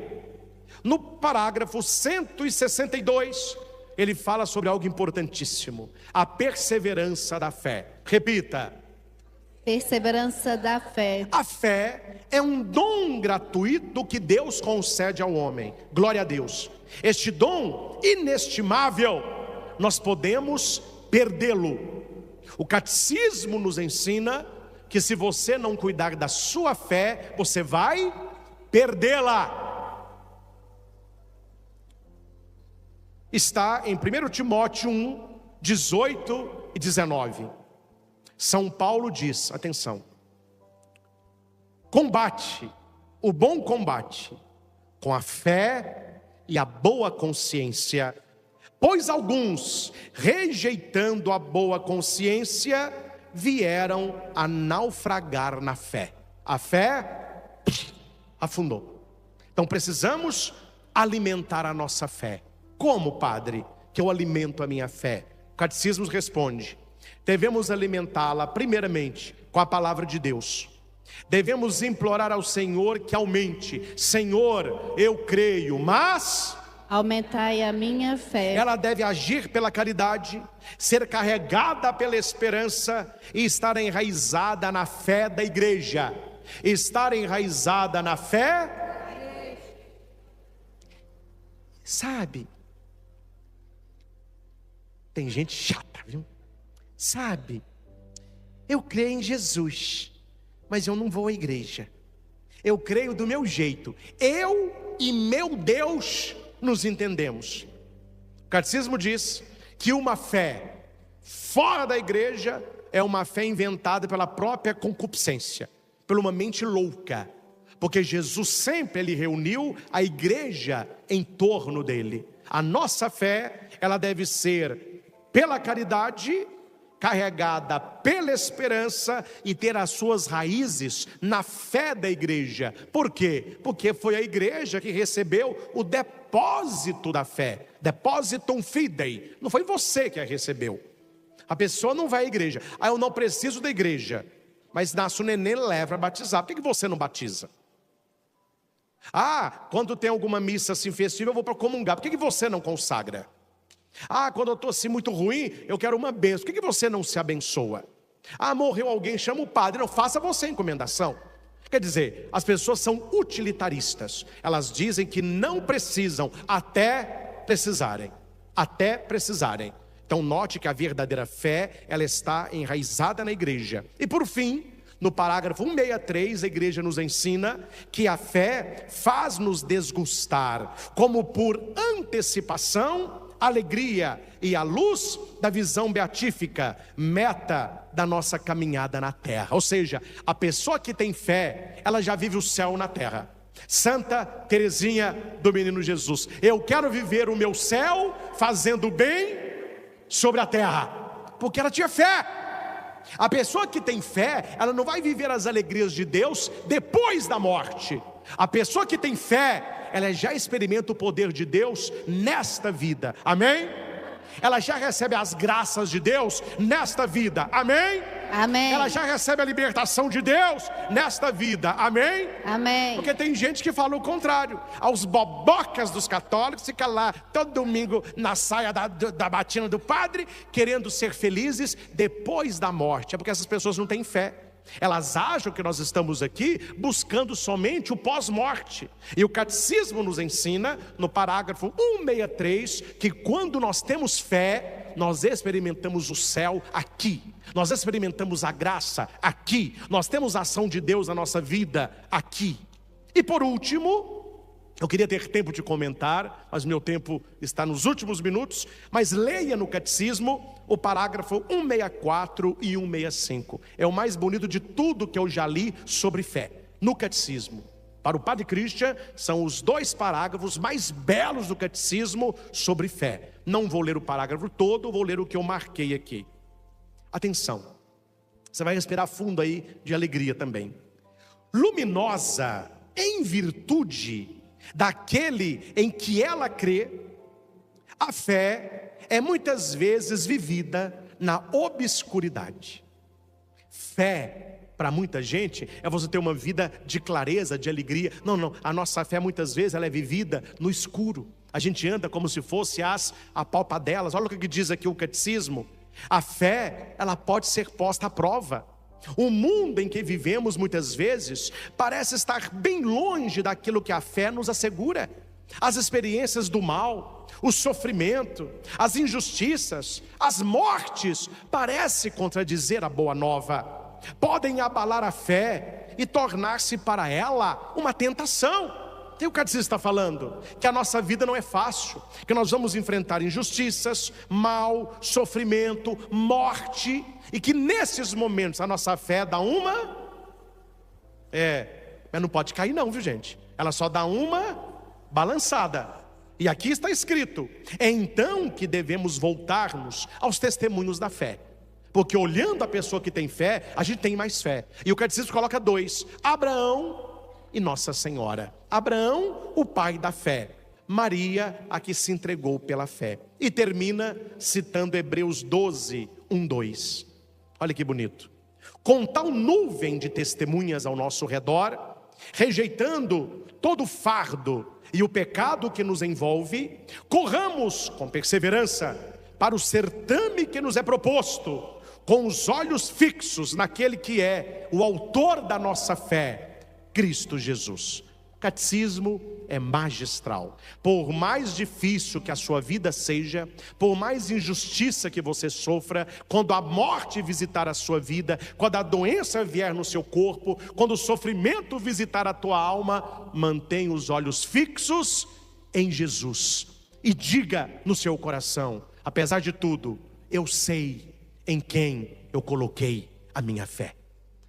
No parágrafo 162, ele fala sobre algo importantíssimo: a perseverança da fé. Repita: perseverança da fé. A fé é um dom gratuito que Deus concede ao homem. Glória a Deus. Este dom inestimável, nós podemos perdê-lo. O catecismo nos ensina que se você não cuidar da sua fé, você vai perdê-la. Está em 1 Timóteo 1, 18 e 19. São Paulo diz, atenção: combate o bom combate com a fé e a boa consciência, pois alguns, rejeitando a boa consciência, vieram a naufragar na fé. A fé afundou. Então precisamos alimentar a nossa fé. Como, padre, que eu alimento a minha fé? O catecismo responde: devemos alimentá-la primeiramente com a palavra de Deus. Devemos implorar ao Senhor que aumente. Senhor, eu creio, mas aumentai a minha fé. Ela deve agir pela caridade, ser carregada pela esperança e estar enraizada na fé da igreja. Estar enraizada na fé. Sabe, tem gente chata, viu? Sabe, eu creio em Jesus, mas eu não vou à igreja. Eu creio do meu jeito. Eu e meu Deus nos entendemos. O catecismo diz que uma fé fora da igreja é uma fé inventada pela própria concupiscência, por uma mente louca. Porque Jesus sempre ele reuniu a igreja em torno dele. A nossa fé, ela deve ser pela caridade, carregada pela esperança e ter as suas raízes na fé da igreja. Por quê? Porque foi a igreja que recebeu o depósito da fé. Depositum fidei. Não foi você que a recebeu. A pessoa não vai à igreja. Ah, eu não preciso da igreja. Mas nasce o neném, leva a batizar. Por que você não batiza? Ah, quando tem alguma missa assim festiva, eu vou para comungar. Por que você não consagra? Ah, quando eu estou assim muito ruim, eu quero uma bênção. Por que você não se abençoa? Ah, morreu alguém, chama o padre. Não, faça você a encomendação. Quer dizer, as pessoas são utilitaristas. Elas dizem que não precisam até precisarem. Até precisarem. Então note que a verdadeira fé, ela está enraizada na igreja. E por fim, no parágrafo 163, a igreja nos ensina que a fé faz-nos desgustar, como por antecipação, alegria e a luz da visão beatífica, meta da nossa caminhada na terra. Ou seja, a pessoa que tem fé, ela já vive o céu na terra. Santa Teresinha do Menino Jesus: eu quero viver o meu céu fazendo bem sobre a terra, porque ela tinha fé. A pessoa que tem fé, ela não vai viver as alegrias de Deus depois da morte. A pessoa que tem fé, ela já experimenta o poder de Deus nesta vida, amém? Ela já recebe as graças de Deus nesta vida, amém? Amém. Ela já recebe a libertação de Deus nesta vida, amém? Amém. Porque tem gente que fala o contrário. Aos bobocas dos católicos, fica lá todo domingo na saia da batina do padre, querendo ser felizes depois da morte. É porque essas pessoas não têm fé. Elas acham que nós estamos aqui buscando somente o pós-morte. E o catecismo nos ensina, no parágrafo 163, que quando nós temos fé, nós experimentamos o céu aqui. Nós experimentamos a graça aqui. Nós temos a ação de Deus na nossa vida aqui. E por último, eu queria ter tempo de comentar, mas meu tempo está nos últimos minutos, mas leia no catecismo o parágrafo 164 e 165. É o mais bonito de tudo que eu já li sobre fé, no catecismo. Para o Padre Christian, são os 2 parágrafos mais belos do catecismo sobre fé. Não vou ler o parágrafo todo, vou ler o que eu marquei aqui. Atenção, você vai respirar fundo aí de alegria também. Luminosa em virtude daquele em que ela crê, a fé é muitas vezes vivida na obscuridade. Fé, para muita gente, é você ter uma vida de clareza, de alegria. Não, a nossa fé muitas vezes ela é vivida no escuro. A gente anda como se fosse as apalpadelas. Olha o que diz aqui o catecismo. A fé, ela pode ser posta à prova. O mundo em que vivemos muitas vezes parece estar bem longe daquilo que a fé nos assegura. As experiências do mal, o sofrimento, as injustiças, as mortes parecem contradizer a boa nova. Podem abalar a fé e tornar-se para ela uma tentação. E o catecismo está falando que a nossa vida não é fácil, que nós vamos enfrentar injustiças, mal, sofrimento, morte, e que nesses momentos a nossa fé dá uma... mas não pode cair não, viu gente? Ela só dá uma balançada. E aqui está escrito, é então que devemos voltar-nos aos testemunhos da fé. Porque olhando a pessoa que tem fé, a gente tem mais fé. E o catecismo coloca 2, Abraão e Nossa Senhora. Abraão, o pai da fé. Maria, a que se entregou pela fé. E termina citando Hebreus 12, 1, 2. Olha que bonito. Com tal nuvem de testemunhas ao nosso redor, rejeitando todo o fardo e o pecado que nos envolve, corramos com perseverança para o certame que nos é proposto, com os olhos fixos naquele que é o autor da nossa fé, Cristo Jesus. O catecismo é magistral. Por mais difícil que a sua vida seja, por mais injustiça que você sofra, quando a morte visitar a sua vida, quando a doença vier no seu corpo, quando o sofrimento visitar a tua alma, mantenha os olhos fixos em Jesus e diga no seu coração: apesar de tudo, eu sei em quem eu coloquei a minha fé.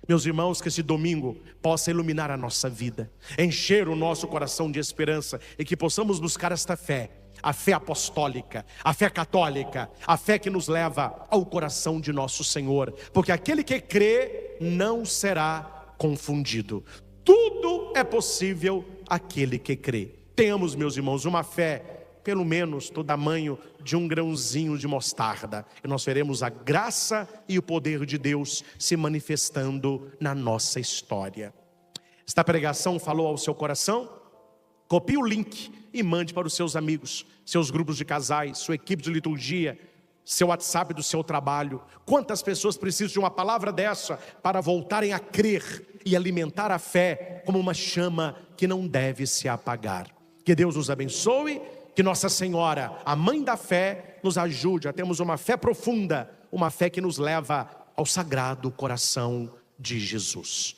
Meus irmãos, que esse domingo possa iluminar a nossa vida, encher o nosso coração de esperança, e que possamos buscar esta fé, a fé apostólica, a fé católica, a fé que nos leva ao coração de nosso Senhor, porque aquele que crê não será confundido. Tudo é possível àquele que crê. Tenhamos, meus irmãos, uma fé pelo menos do tamanho de um grãozinho de mostarda, e nós veremos a graça e o poder de Deus se manifestando na nossa história. Esta pregação falou ao seu coração? Copie o link e mande para os seus amigos, seus grupos de casais, sua equipe de liturgia, seu WhatsApp do seu trabalho. Quantas pessoas precisam de uma palavra dessa para voltarem a crer e alimentar a fé como uma chama que não deve se apagar? Que Deus nos abençoe. Que Nossa Senhora, a mãe da fé, nos ajude a termos uma fé profunda, uma fé que nos leva ao sagrado coração de Jesus.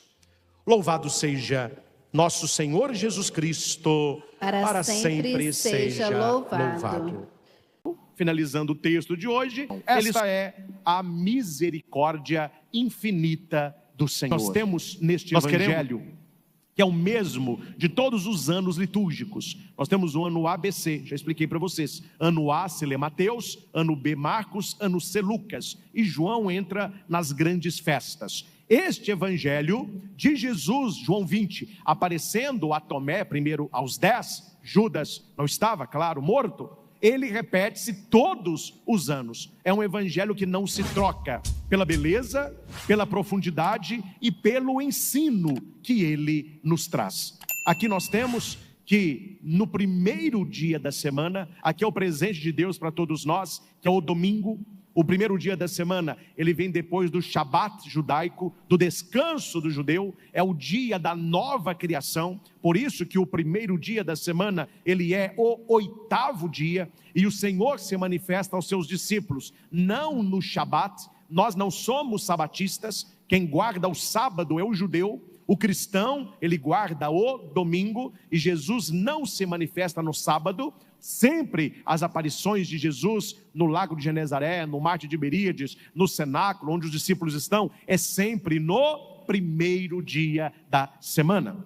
Louvado seja nosso Senhor Jesus Cristo, para sempre seja louvado. Finalizando o texto de hoje, esta é a misericórdia infinita do Senhor. Nós temos neste evangelho, que é o mesmo de todos os anos litúrgicos. Nós temos o ano ABC, já expliquei para vocês. Ano A se lê Mateus, ano B Marcos, ano C Lucas. E João entra nas grandes festas. Este evangelho de Jesus, João 20, aparecendo a Tomé, primeiro aos 10, Judas não estava, claro, morto. Ele repete-se todos os anos. É um evangelho que não se troca pela beleza, pela profundidade e pelo ensino que ele nos traz. Aqui nós temos que no primeiro dia da semana, aqui é o presente de Deus para todos nós, que é o domingo. O primeiro dia da semana, ele vem depois do Shabat judaico, do descanso do judeu, é o dia da nova criação. Por isso que o primeiro dia da semana, ele é o 8º dia, e o Senhor se manifesta aos seus discípulos, não no Shabat. Nós não somos sabatistas, quem guarda o sábado é o judeu. O cristão, ele guarda o domingo, e Jesus não se manifesta no sábado. Sempre as aparições de Jesus no lago de Genezaré, no mar de Tiberíades, no cenáculo, onde os discípulos estão, é sempre no primeiro dia da semana.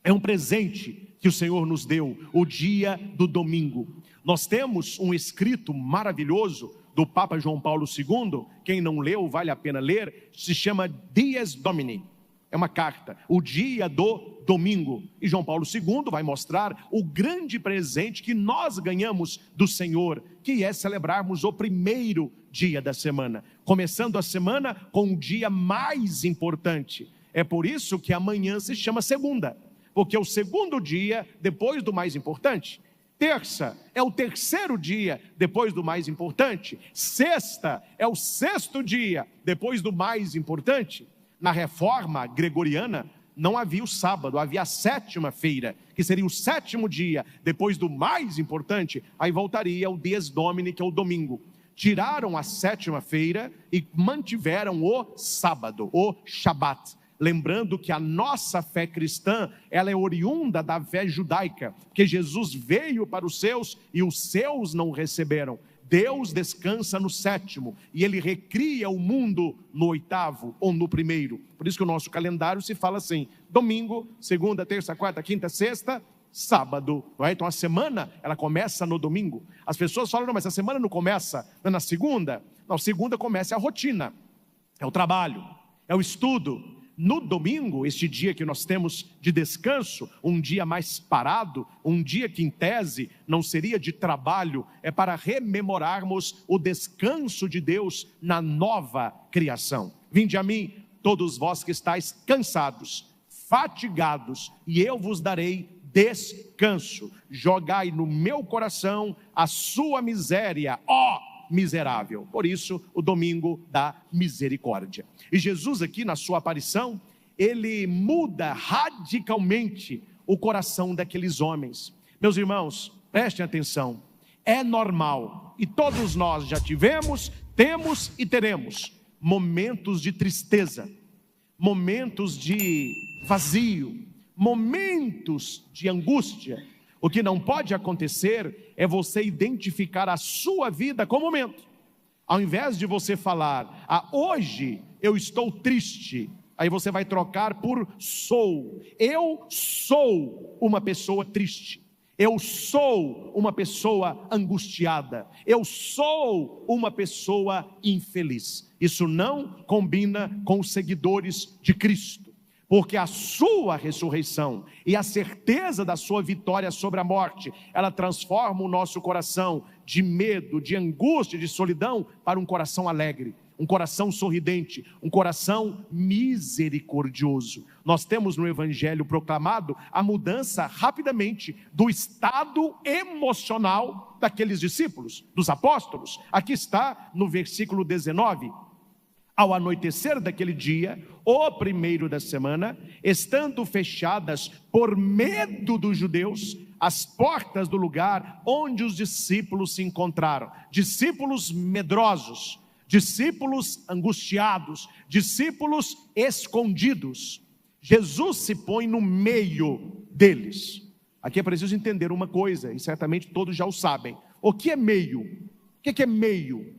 É um presente que o Senhor nos deu, o dia do domingo. Nós temos um escrito maravilhoso do Papa João Paulo II, quem não leu vale a pena ler, se chama Dies Domini. É uma carta, o dia do domingo. E João Paulo II vai mostrar o grande presente que nós ganhamos do Senhor, que é celebrarmos o primeiro dia da semana, começando a semana com o dia mais importante. É por isso que amanhã se chama segunda, porque é o segundo dia depois do mais importante. Terça é o terceiro dia depois do mais importante. Sexta é o sexto dia depois do mais importante. Na reforma gregoriana não havia o sábado, havia a sétima-feira, que seria o sétimo dia depois do mais importante. Aí voltaria o Dies Domini, que é o domingo. Tiraram a sétima-feira e mantiveram o sábado, o Shabat. Lembrando que a nossa fé cristã, ela é oriunda da fé judaica, porque Jesus veio para os seus e os seus não receberam. Deus descansa no sétimo e Ele recria o mundo no oitavo ou no primeiro. Por isso que o nosso calendário se fala assim: domingo, segunda, terça, quarta, quinta, sexta, sábado. Não é? Então a semana, ela começa no domingo. As pessoas falam: não, mas a semana não começa na segunda? Não, segunda começa a rotina, é o trabalho, é o estudo. No domingo, este dia que nós temos de descanso, um dia mais parado, um dia que em tese não seria de trabalho, é para rememorarmos o descanso de Deus na nova criação. Vinde a mim, todos vós que estáis cansados, fatigados, e eu vos darei descanso. Jogai no meu coração a sua miséria, ó miserável. Por isso, o domingo da misericórdia. E Jesus aqui na sua aparição, ele muda radicalmente o coração daqueles homens. Meus irmãos, prestem atenção. É normal, e todos nós já tivemos, temos e teremos momentos de tristeza, momentos de vazio, momentos de angústia. O que não pode acontecer é você identificar a sua vida com o momento. Ao invés de você falar: hoje eu estou triste, aí você vai trocar por sou. Eu sou uma pessoa triste. Eu sou uma pessoa angustiada. Eu sou uma pessoa infeliz. Isso não combina com os seguidores de Cristo. Porque a sua ressurreição e a certeza da sua vitória sobre a morte, ela transforma o nosso coração de medo, de angústia, de solidão, para um coração alegre, um coração sorridente, um coração misericordioso. Nós temos no Evangelho proclamado a mudança rapidamente do estado emocional daqueles discípulos, dos apóstolos. Aqui está no versículo 19. Ao anoitecer daquele dia, o primeiro da semana, estando fechadas por medo dos judeus as portas do lugar onde os discípulos se encontraram, discípulos medrosos, discípulos angustiados, discípulos escondidos, Jesus se põe no meio deles. Aqui é preciso entender uma coisa, e certamente todos já o sabem. O que é meio? O que é meio?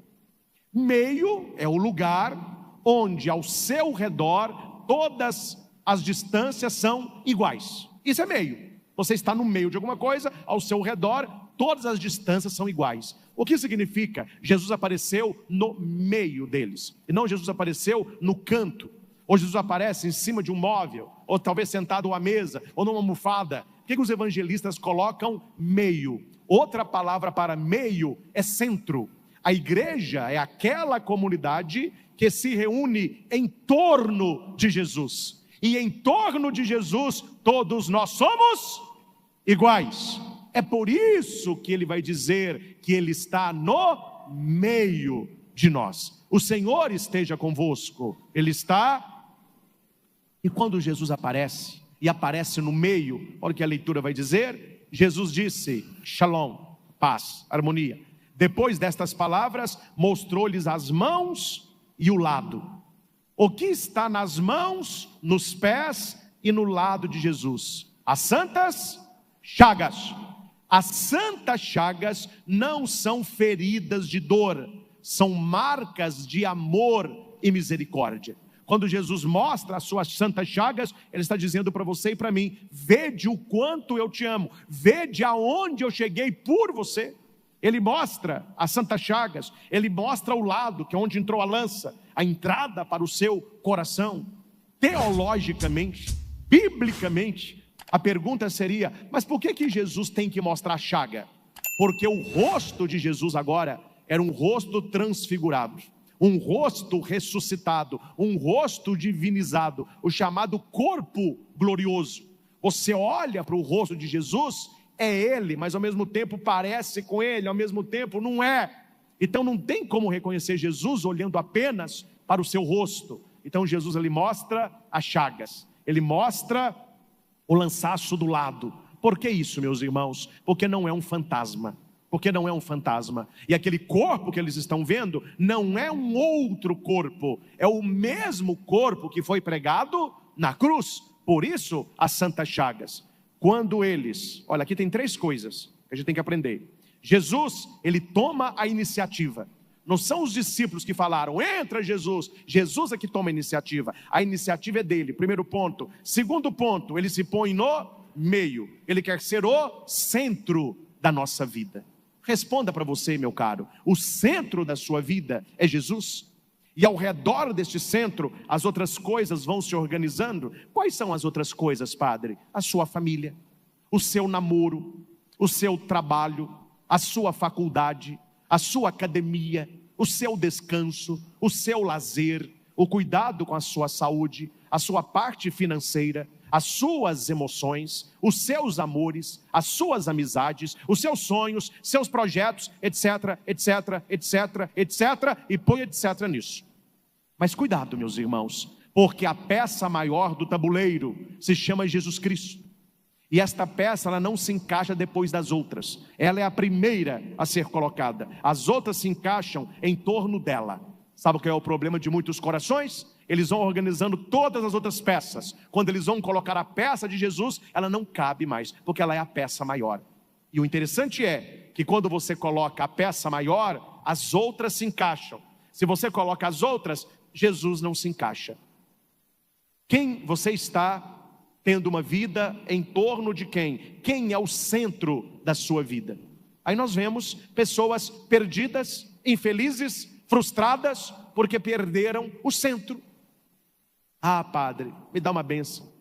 Meio é o lugar onde ao seu redor todas as distâncias são iguais. Isso é meio. Você está no meio de alguma coisa, ao seu redor todas as distâncias são iguais. O que significa? Jesus apareceu no meio deles, e não Jesus apareceu no canto, ou Jesus aparece em cima de um móvel, ou talvez sentado à mesa, ou numa almofada. Por que os evangelistas colocam meio? Outra palavra para meio é centro. A igreja é aquela comunidade que se reúne em torno de Jesus, e em torno de Jesus todos nós somos iguais. É por isso que ele vai dizer que ele está no meio de nós. O Senhor esteja convosco. Ele está. E quando Jesus aparece, e aparece no meio, olha o que a leitura vai dizer. Jesus disse: Shalom, paz, harmonia. Depois destas palavras, mostrou-lhes as mãos e o lado. O que está nas mãos, nos pés e no lado de Jesus? As santas chagas. As santas chagas não são feridas de dor, são marcas de amor e misericórdia. Quando Jesus mostra as suas santas chagas, Ele está dizendo para você e para mim: vede o quanto eu te amo, vede aonde eu cheguei por você. Ele mostra as santas chagas, Ele mostra o lado, que é onde entrou a lança, a entrada para o seu coração. Teologicamente, biblicamente, a pergunta seria: mas por que Jesus tem que mostrar a chaga? Porque o rosto de Jesus agora era um rosto transfigurado, um rosto ressuscitado, um rosto divinizado, o chamado corpo glorioso. Você olha para o rosto de Jesus, é Ele, mas ao mesmo tempo parece com Ele, ao mesmo tempo não é. Então não tem como reconhecer Jesus olhando apenas para o seu rosto. Então Jesus, Ele mostra as chagas, Ele mostra o lançaço do lado. Por que isso, meus irmãos? Porque não é um fantasma. Porque não é um fantasma. E aquele corpo que eles estão vendo não é um outro corpo, é o mesmo corpo que foi pregado na cruz. Por isso, as santas chagas. Quando eles, olha, aqui tem 3 coisas que a gente tem que aprender. Jesus, Ele toma a iniciativa. Não são os discípulos que falaram: entra Jesus. Jesus é que toma a iniciativa é dele, primeiro ponto. Segundo ponto, Ele se põe no meio. Ele quer ser o centro da nossa vida. Responda para você, meu caro: o centro da sua vida é Jesus? E ao redor deste centro, as outras coisas vão se organizando. Quais são as outras coisas, Padre? A sua família, o seu namoro, o seu trabalho, a sua faculdade, a sua academia, o seu descanso, o seu lazer, o cuidado com a sua saúde, a sua parte financeira, as suas emoções, os seus amores, as suas amizades, os seus sonhos, seus projetos, etc, etc, etc, etc, e põe etc nisso. Mas cuidado, meus irmãos, porque a peça maior do tabuleiro se chama Jesus Cristo. E esta peça, ela não se encaixa depois das outras. Ela é a primeira a ser colocada. As outras se encaixam em torno dela. Sabe qual é o problema de muitos corações? Eles vão organizando todas as outras peças. Quando eles vão colocar a peça de Jesus, ela não cabe mais, porque ela é a peça maior. E o interessante é que quando você coloca a peça maior, as outras se encaixam. Se você coloca as outras, Jesus não se encaixa. Quem você está tendo uma vida em torno de quem? Quem é o centro da sua vida? Aí nós vemos pessoas perdidas, infelizes, frustradas, porque perderam o centro. Ah, Padre, me dá uma bênção.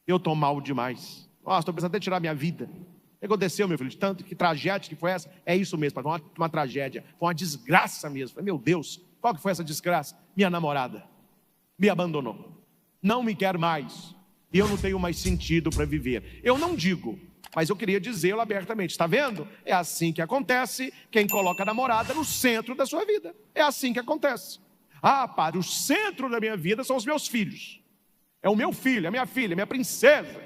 Eu estou mal demais. Nossa, estou pensando até em tirar minha vida. O que aconteceu, meu filho? De tanto, que tragédia que foi essa? É isso mesmo, Padre, uma tragédia. Foi uma desgraça mesmo. Falei, meu Deus, qual que foi essa desgraça? Minha namorada me abandonou. Não me quer mais. E eu não tenho mais sentido para viver. Eu não digo, mas eu queria dizê-lo abertamente. Está vendo? É assim que acontece quem coloca a namorada no centro da sua vida. É assim que acontece. Ah, Padre, o centro da minha vida são os meus filhos. É o meu filho, a minha filha, a minha princesa.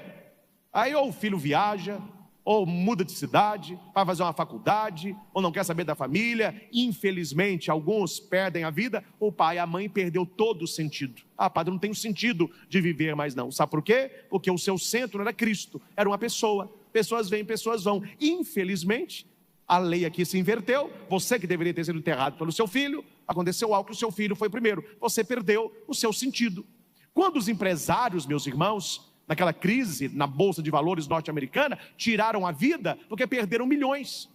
Aí ou o filho viaja, ou muda de cidade, vai fazer uma faculdade, ou não quer saber da família. Infelizmente, alguns perdem a vida. O pai e a mãe perdeu todo o sentido. Ah, Padre, não tem sentido de viver mais não. Sabe por quê? Porque o seu centro era Cristo, era uma pessoa. Pessoas vêm, pessoas vão. Infelizmente, a lei aqui se inverteu. Você que deveria ter sido enterrado pelo seu filho, aconteceu algo que o seu filho foi primeiro. Você perdeu o seu sentido. Quando os empresários, meus irmãos, naquela crise na Bolsa de Valores norte-americana, tiraram a vida porque perderam milhões.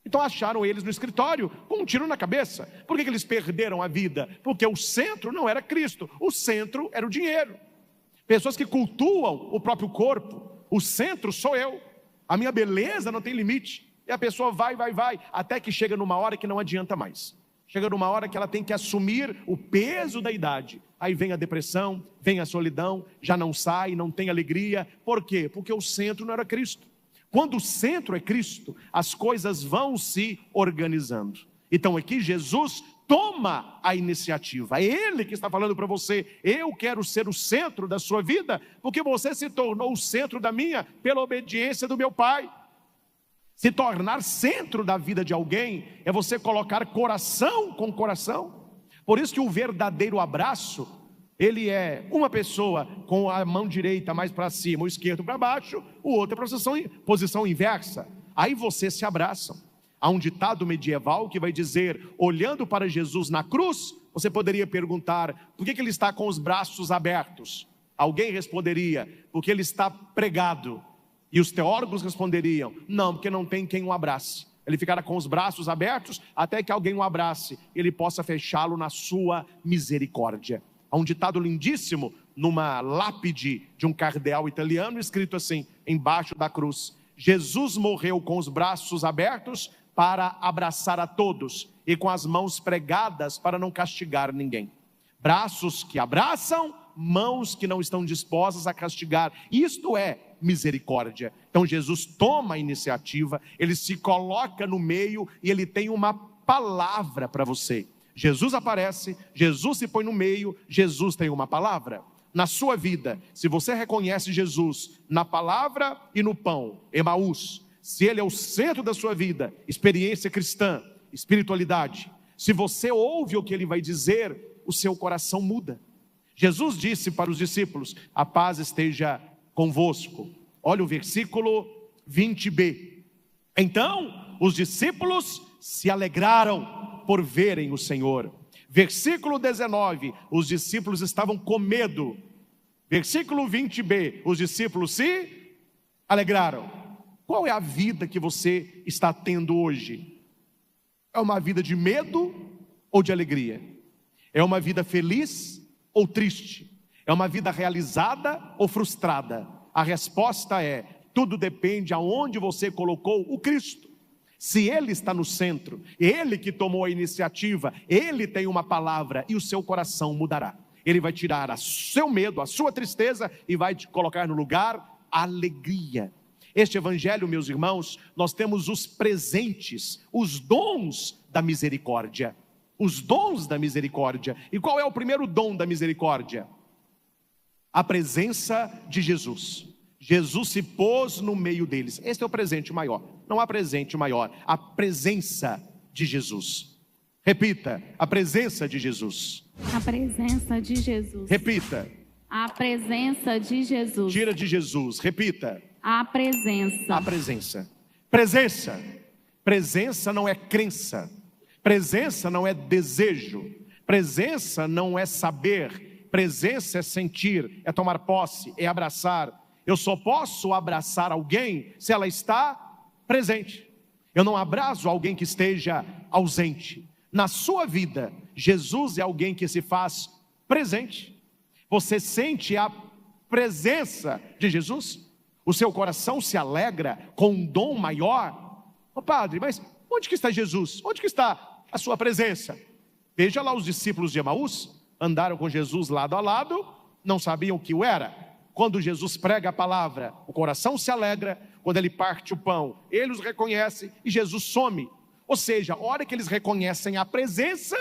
Então acharam eles no escritório com um tiro na cabeça. Por que eles perderam a vida? Porque o centro não era Cristo, o centro era o dinheiro. Pessoas que cultuam o próprio corpo, o centro sou eu, a minha beleza não tem limite. E a pessoa vai, até que chega numa hora que não adianta mais. Chega numa hora que ela tem que assumir o peso da idade. Aí vem a depressão, vem a solidão, já não sai, não tem alegria. Por quê? Porque o centro não era Cristo. Quando o centro é Cristo, as coisas vão se organizando. Então aqui Jesus toma a iniciativa. É Ele que está falando para você: eu quero ser o centro da sua vida, porque você se tornou o centro da minha pela obediência do meu Pai. Se tornar centro da vida de alguém é você colocar coração com coração. Por isso que o verdadeiro abraço ele é uma pessoa com a mão direita mais para cima, o esquerdo para baixo, o outro é posição inversa. Aí vocês se abraçam. Há um ditado medieval que vai dizer, olhando para Jesus na cruz, você poderia perguntar, por que ele está com os braços abertos? Alguém responderia, porque ele está pregado. E os teólogos responderiam, não, porque não tem quem o abrace. Ele ficará com os braços abertos até que alguém o abrace, ele possa fechá-lo na sua misericórdia. Há um ditado lindíssimo numa lápide de um cardeal italiano, escrito assim, embaixo da cruz: Jesus morreu com os braços abertos para abraçar a todos e com as mãos pregadas para não castigar ninguém. Braços que abraçam, mãos que não estão dispostas a castigar. Isto é misericórdia. Então Jesus toma a iniciativa, ele se coloca no meio e ele tem uma palavra para você. Jesus aparece, Jesus se põe no meio, Jesus tem uma palavra. Na sua vida, se você reconhece Jesus na palavra e no pão, Emaús, se ele é o centro da sua vida, experiência cristã, espiritualidade, se você ouve o que ele vai dizer, o seu coração muda. Jesus disse para os discípulos, a paz esteja convosco. Olha o versículo 20b. Então, os discípulos se alegraram por verem o Senhor. Versículo 19, os discípulos estavam com medo. Versículo 20b, os discípulos se alegraram. Qual é a vida que você está tendo hoje? É uma vida de medo ou de alegria? É uma vida feliz ou triste? É uma vida realizada ou frustrada? A resposta é, tudo depende aonde você colocou o Cristo. Se ele está no centro, ele que tomou a iniciativa, ele tem uma palavra e o seu coração mudará. Ele vai tirar o seu medo, a sua tristeza e vai te colocar no lugar alegria. Este evangelho, meus irmãos, nós temos os presentes, os dons da misericórdia. Os dons da misericórdia. E qual é o primeiro dom da misericórdia? A presença de Jesus. Jesus se pôs no meio deles. Este é o presente maior. Não há presente maior. A presença de Jesus. Repita, a presença de Jesus. A presença de Jesus. Repita. A presença de Jesus. Tira de Jesus. Repita. A presença. A presença. Presença. Presença não é crença. Presença não é desejo. Presença não é saber. Presença é sentir, é tomar posse, é abraçar. Eu só posso abraçar alguém se ela está presente. Eu não abraço alguém que esteja ausente. Na sua vida, Jesus é alguém que se faz presente. Você sente a presença de Jesus? O seu coração se alegra com um dom maior? Ô padre, mas onde que está Jesus? Onde que está a sua presença? Veja lá os discípulos de Emaús, andaram com Jesus lado a lado, não sabiam o que o era. Quando Jesus prega a palavra, o coração se alegra. Quando ele parte o pão, ele os reconhece e Jesus some. Ou seja, a hora que eles reconhecem a presença,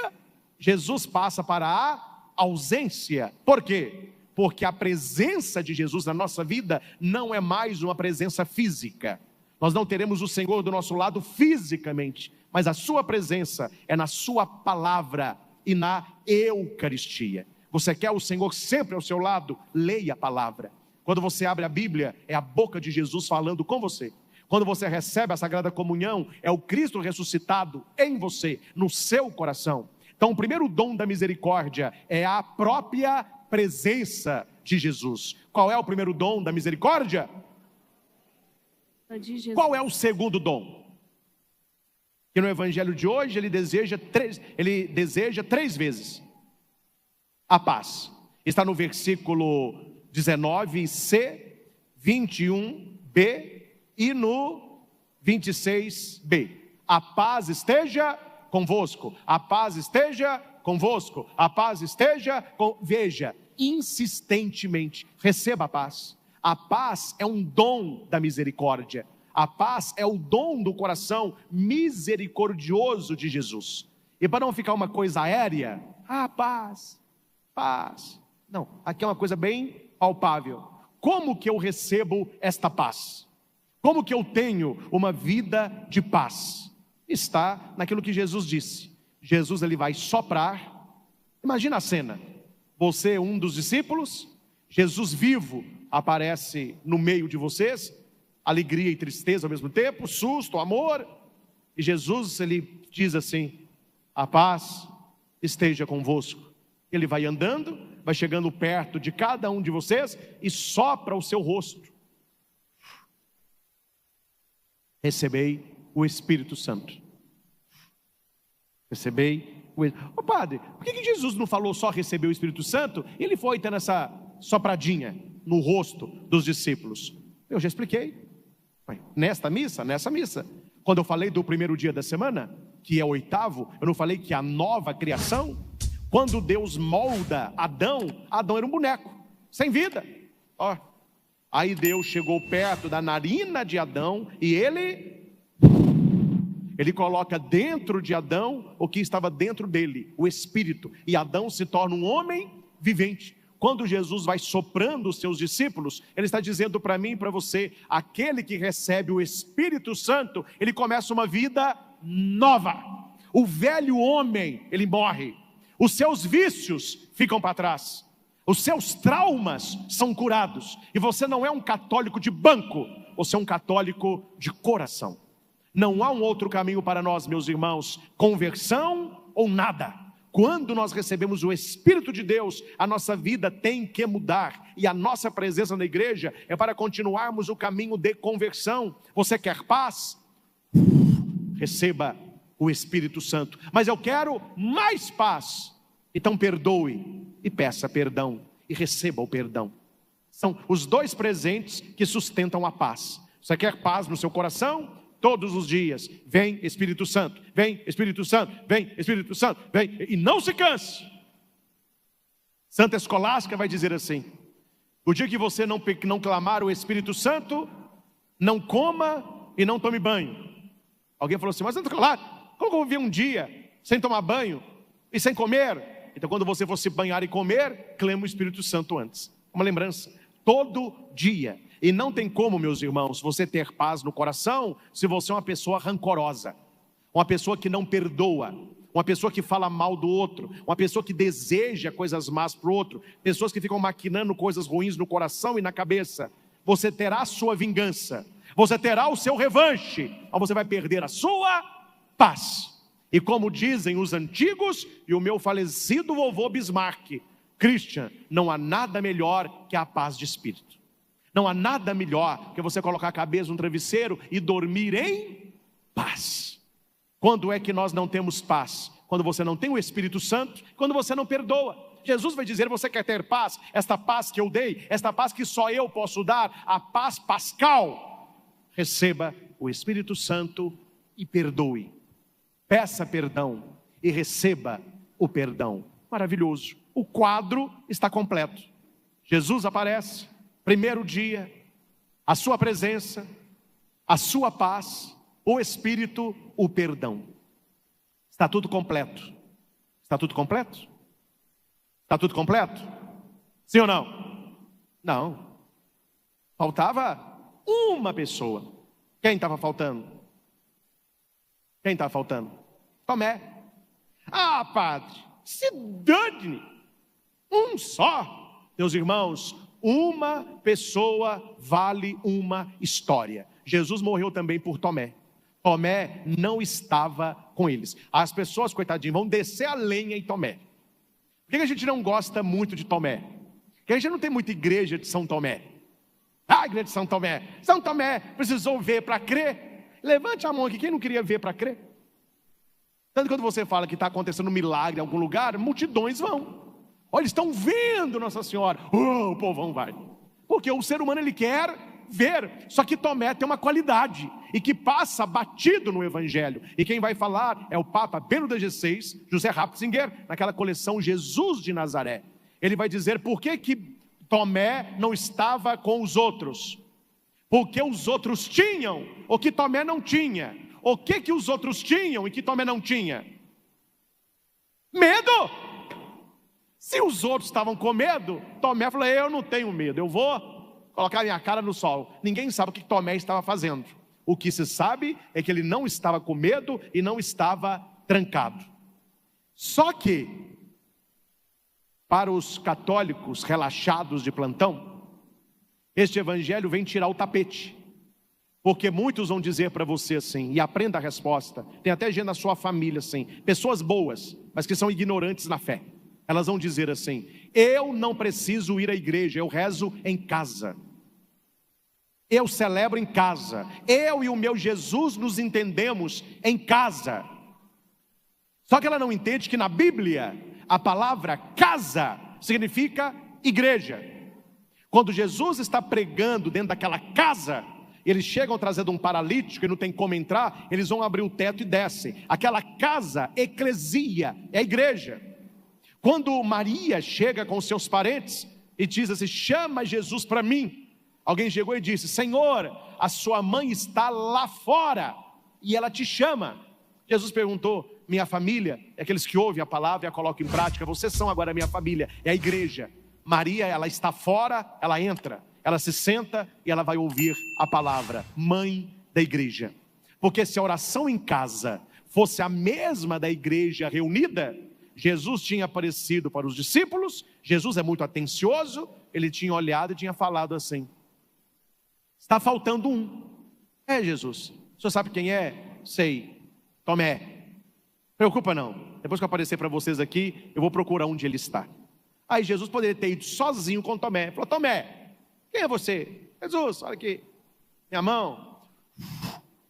Jesus passa para a ausência. Por quê? Porque a presença de Jesus na nossa vida não é mais uma presença física. Nós não teremos o Senhor do nosso lado fisicamente, mas a sua presença é na sua palavra e na Eucaristia. Você quer o Senhor sempre ao seu lado? Leia a palavra. Quando você abre a Bíblia, é a boca de Jesus falando com você. Quando você recebe a Sagrada Comunhão, é o Cristo ressuscitado em você, no seu coração. Então o primeiro dom da misericórdia é a própria presença de Jesus. Qual é o primeiro dom da misericórdia? Qual é o segundo dom? Que no evangelho de hoje ele deseja três vezes a paz. Está no versículo 19c, 21b e no 26b. A paz esteja convosco. A paz esteja convosco. A paz esteja Veja, insistentemente, receba a paz. A paz é um dom da misericórdia. A paz é o dom do coração misericordioso de Jesus. E para não ficar uma coisa aérea, paz. Não, aqui é uma coisa bem palpável. Como que eu recebo esta paz? Como que eu tenho uma vida de paz? Está naquilo que Jesus disse. Jesus ele vai soprar. Imagina a cena. Você é um dos discípulos, Jesus vivo aparece no meio de vocês, alegria e tristeza ao mesmo tempo, susto, amor, e Jesus, ele diz assim: a paz esteja convosco. Ele vai andando, vai chegando perto de cada um de vocês e sopra o seu rosto. Recebei o Espírito Santo. Recebei o Espírito. Ô padre, por que Jesus não falou só receber o Espírito Santo? Ele foi tendo essa sopradinha no rosto dos discípulos. Eu já expliquei. Nessa missa. Quando eu falei do primeiro dia da semana, que é o 8º, eu não falei que a nova criação, quando Deus molda Adão era um boneco, sem vida. Ó. Aí Deus chegou perto da narina de Adão e ele coloca dentro de Adão o que estava dentro dele, o Espírito. E Adão se torna um homem vivente. Quando Jesus vai soprando os seus discípulos, ele está dizendo para mim e para você: aquele que recebe o Espírito Santo, ele começa uma vida nova. O velho homem, ele morre. Os seus vícios ficam para trás. Os seus traumas são curados. E você não é um católico de banco, você é um católico de coração. Não há um outro caminho para nós, meus irmãos: conversão ou nada. Quando nós recebemos o Espírito de Deus, a nossa vida tem que mudar. E a nossa presença na igreja é para continuarmos o caminho de conversão. Você quer paz? Receba o Espírito Santo. Mas eu quero mais paz. Então perdoe e peça perdão e receba o perdão. São os dois presentes que sustentam a paz. Você quer paz no seu coração? Todos os dias, vem Espírito Santo, vem Espírito Santo, vem Espírito Santo, vem, e não se canse. Santa Escolástica vai dizer assim: o dia que você não clamar o Espírito Santo, não coma e não tome banho. Alguém falou assim: mas Santo Escolástica, como eu vou viver um dia sem tomar banho e sem comer? Então quando você for se banhar e comer, clama o Espírito Santo antes. Uma lembrança, todo dia. E não tem como, meus irmãos, você ter paz no coração se você é uma pessoa rancorosa, uma pessoa que não perdoa, uma pessoa que fala mal do outro, uma pessoa que deseja coisas más para o outro, pessoas que ficam maquinando coisas ruins no coração e na cabeça. Você terá a sua vingança, você terá o seu revanche, ou você vai perder a sua paz. E como dizem os antigos e o meu falecido vovô Bismarck: Christian, não há nada melhor que a paz de espírito. Não há nada melhor que você colocar a cabeça no travesseiro e dormir em paz. Quando é que nós não temos paz? Quando você não tem o Espírito Santo, quando você não perdoa. Jesus vai dizer: você quer ter paz? Esta paz que eu dei, esta paz que só eu posso dar, a paz pascal. Receba o Espírito Santo e perdoe. Peça perdão e receba o perdão. Maravilhoso. O quadro está completo. Jesus aparece. Primeiro dia, a sua presença, a sua paz, o Espírito, o perdão. Está tudo completo. Está tudo completo? Está tudo completo? Sim ou não? Não. Faltava uma pessoa. Quem estava faltando? Quem estava faltando? Tomé. Ah, padre, se dane. Um só. Meus irmãos, uma pessoa vale uma história. Jesus morreu também por Tomé. Tomé não estava com eles. As pessoas, coitadinhos, vão descer a lenha em Tomé. Por que a gente não gosta muito de Tomé? Porque a gente não tem muita igreja de São Tomé. Ah, igreja de São Tomé. São Tomé precisou ver para crer. Levante a mão aqui, quem não queria ver para crer? Tanto que quando você fala que está acontecendo um milagre em algum lugar, multidões vão. Olha, eles estão vendo Nossa Senhora. O povão vai. Porque o ser humano, ele quer ver. Só que Tomé tem uma qualidade e que passa batido no Evangelho. E quem vai falar é o Papa Bento XVI, José Ratzinger, naquela coleção Jesus de Nazaré. Ele vai dizer por que Tomé não estava com os outros. Porque os outros tinham o que Tomé não tinha. O que os outros tinham e que Tomé não tinha? Medo! Se os outros estavam com medo, Tomé falou: eu não tenho medo, eu vou colocar minha cara no sol. Ninguém sabe o que Tomé estava fazendo. O que se sabe é que ele não estava com medo e não estava trancado. Só que Para os católicos relaxados de plantão, este evangelho vem tirar o tapete. Porque muitos vão dizer para você assim, e aprenda a resposta, tem até gente na sua família assim, pessoas boas, mas que são ignorantes na fé. Elas vão dizer assim: eu não preciso ir à igreja, eu rezo em casa. Eu celebro em casa. Eu e o meu Jesus nos entendemos em casa. Só que ela não entende que na Bíblia a palavra casa significa igreja. Quando Jesus está pregando dentro daquela casa, eles chegam trazendo um paralítico e não tem como entrar, eles vão abrir o teto e descem. Aquela casa, eclesia, é a igreja. Quando Maria chega com seus parentes e diz assim: chama Jesus para mim. Alguém chegou e disse: Senhor, a sua mãe está lá fora e ela te chama. Jesus perguntou: minha família é aqueles que ouvem a palavra e a colocam em prática. Vocês são agora a minha família, é a igreja. Maria, ela está fora, ela entra, ela se senta e ela vai ouvir a palavra, mãe da igreja. Porque se a oração em casa fosse a mesma da igreja reunida, Jesus tinha aparecido para os discípulos. Jesus é muito atencioso, ele tinha olhado e tinha falado assim: está faltando um. É, Jesus, o senhor sabe quem é? Sei, Tomé. Preocupa não, depois que eu aparecer para vocês aqui, eu vou procurar onde ele está. Aí Jesus poderia ter ido sozinho com Tomé. Falou: Tomé, quem é você? Jesus, olha aqui, minha mão.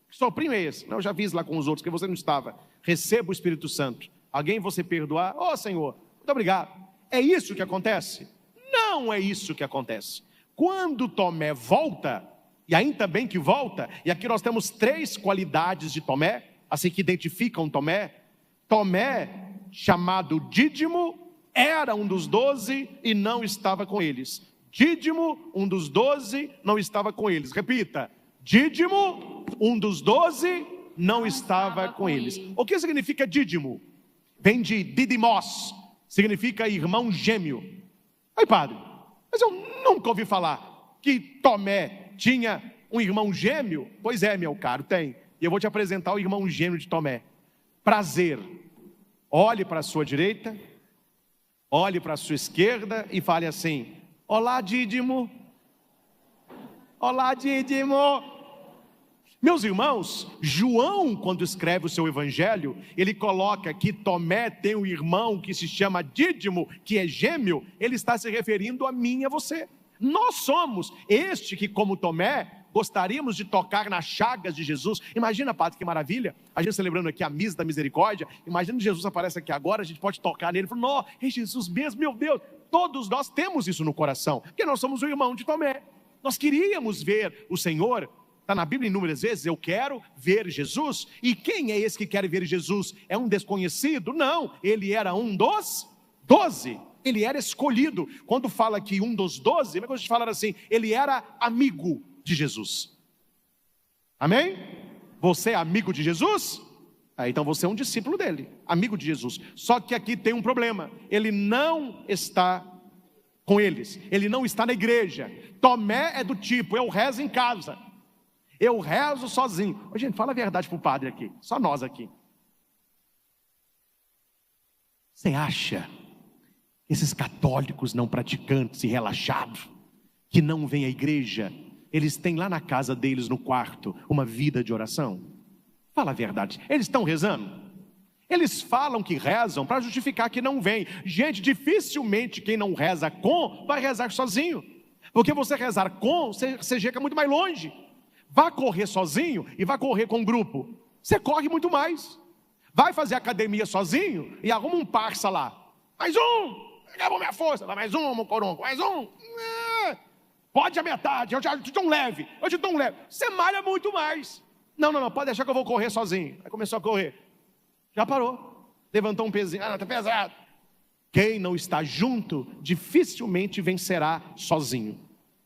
Que soprinho é esse? Não, eu já vi isso lá com os outros, que você não estava. Receba o Espírito Santo. Alguém você perdoar? Ô Senhor, muito obrigado. É isso que acontece? Não é isso que acontece. Quando Tomé volta, e ainda bem que volta, e aqui nós temos 3 qualidades de Tomé, assim que identificam Tomé. Tomé, chamado Dídimo, era um dos 12 e não estava com eles. Dídimo, um dos 12, não estava com eles. Repita: Dídimo, um dos 12, não estava com eles. O que significa Dídimo? Vem de Didimos, significa irmão gêmeo. Aí, padre, mas eu nunca ouvi falar que Tomé tinha um irmão gêmeo. Pois é, meu caro, tem. E eu vou te apresentar o irmão gêmeo de Tomé. Prazer. Olhe para a sua direita, olhe para a sua esquerda e fale assim: olá, Dídimo. Olá, Dídimo. Meus irmãos, João, quando escreve o seu evangelho, ele coloca que Tomé tem um irmão que se chama Dídimo, que é gêmeo. Ele está se referindo a mim e a você. Nós somos este que, como Tomé, gostaríamos de tocar nas chagas de Jesus. Imagina, padre, que maravilha, a gente celebrando aqui a missa da misericórdia. Imagina que Jesus aparece aqui agora, a gente pode tocar nele e falar: não, é Jesus mesmo, meu Deus. Todos nós temos isso no coração, porque nós somos o irmão de Tomé. Nós queríamos ver o Senhor. Está na Bíblia inúmeras vezes: eu quero ver Jesus. E quem é esse que quer ver Jesus? É um desconhecido? Não, ele era um dos 12. Ele era escolhido. Quando fala que um dos 12, é coisa de falar assim: ele era amigo de Jesus. Amém? Você é amigo de Jesus? Então você é um discípulo dele, amigo de Jesus. Só que aqui tem um problema: ele não está com eles, ele não está na igreja. Tomé é do tipo: eu rezo em casa, eu rezo sozinho. Ô, gente, fala a verdade para o padre aqui, só nós aqui. Você acha que esses católicos não praticantes e relaxados, que não vêm à igreja, eles têm lá na casa deles, no quarto, uma vida de oração? Fala a verdade, eles estão rezando? Eles falam que rezam para justificar que não vêm. Gente, dificilmente quem não reza com, vai rezar sozinho. Porque você rezar com, você chega muito mais longe. Vá correr sozinho e vá correr com um grupo, você corre muito mais. Vai fazer academia sozinho e arruma um parça lá. Mais um, acabou minha força, dá mais um, corongo, mais um. Pode a metade, eu te dou um leve, Você malha muito mais. Não, pode deixar que eu vou correr sozinho. Aí começou a correr, já parou, levantou um pezinho, está pesado. Quem não está junto, dificilmente vencerá sozinho.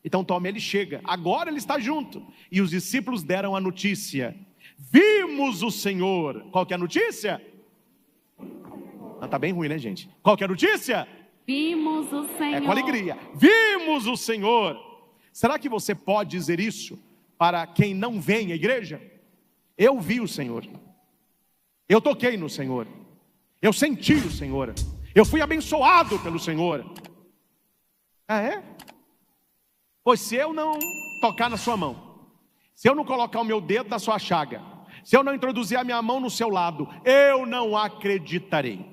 Então Tomé, ele chega, agora ele está junto. E os discípulos deram a notícia: vimos o Senhor. Qual que é a notícia? Está bem ruim, né, gente? Qual que é a notícia? Vimos o Senhor. É com alegria. Vimos o Senhor. Será que você pode dizer isso para quem não vem à igreja? Eu vi o Senhor, eu toquei no Senhor, eu senti o Senhor, Eu fui abençoado pelo Senhor. Ah, é? Pois se eu não tocar na sua mão, se eu não colocar o meu dedo na sua chaga, se eu não introduzir a minha mão no seu lado, eu não acreditarei.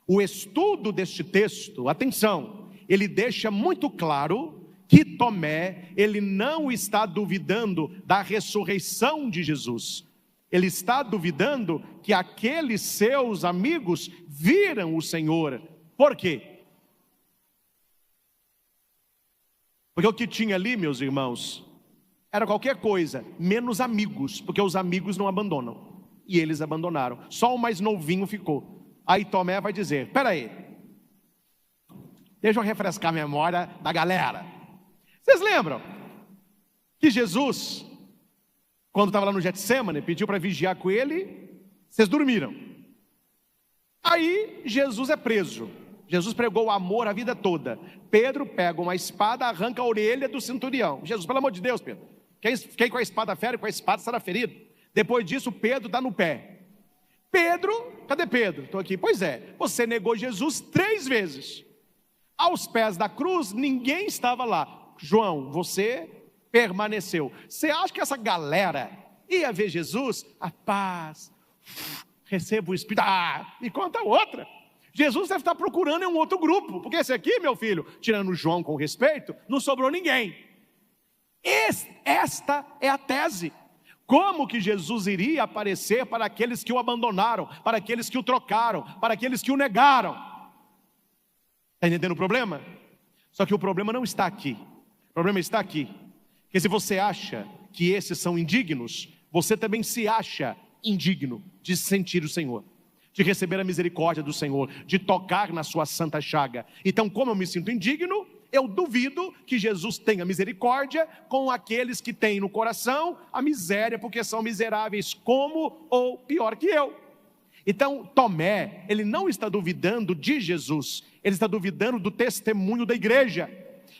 O estudo deste texto, atenção, ele deixa muito claro que Tomé, ele não está duvidando da ressurreição de Jesus. Ele está duvidando que aqueles seus amigos viram o Senhor. Por quê? Porque o que tinha ali, meus irmãos, era qualquer coisa, menos amigos, porque os amigos não abandonam. E eles abandonaram. Só o mais novinho ficou. Aí Tomé vai dizer, espera aí, deixa eu refrescar a memória da galera. Vocês lembram que Jesus, quando estava lá no Getsêmani, pediu para vigiar com ele, vocês dormiram. Aí Jesus é preso. Jesus pregou o amor a vida toda. Pedro pega uma espada, arranca a orelha do centurião. Jesus, pelo amor de Deus, Pedro, quem com a espada fere, com a espada será ferido. Depois disso, Pedro dá no pé. Pedro, cadê Pedro? Estou aqui. Pois é, você negou Jesus 3 vezes. Aos pés da cruz, ninguém estava lá. João, você permaneceu. Você acha que essa galera ia ver Jesus? A paz, receba o Espírito. Me conta outra. Jesus deve estar procurando em um outro grupo, porque esse aqui, meu filho, tirando João com respeito, não sobrou ninguém. Esta é a tese. Como que Jesus iria aparecer para aqueles que o abandonaram, para aqueles que o trocaram, para aqueles que o negaram? Está entendendo o problema? Só que o problema não está aqui. O problema está aqui. Porque se você acha que esses são indignos, você também se acha indigno de sentir o Senhor, de receber a misericórdia do Senhor, de tocar na sua santa chaga. Então, como eu me sinto indigno, eu duvido que Jesus tenha misericórdia com aqueles que têm no coração a miséria, porque são miseráveis como ou pior que eu. Então, Tomé, ele não está duvidando de Jesus, ele está duvidando do testemunho da igreja.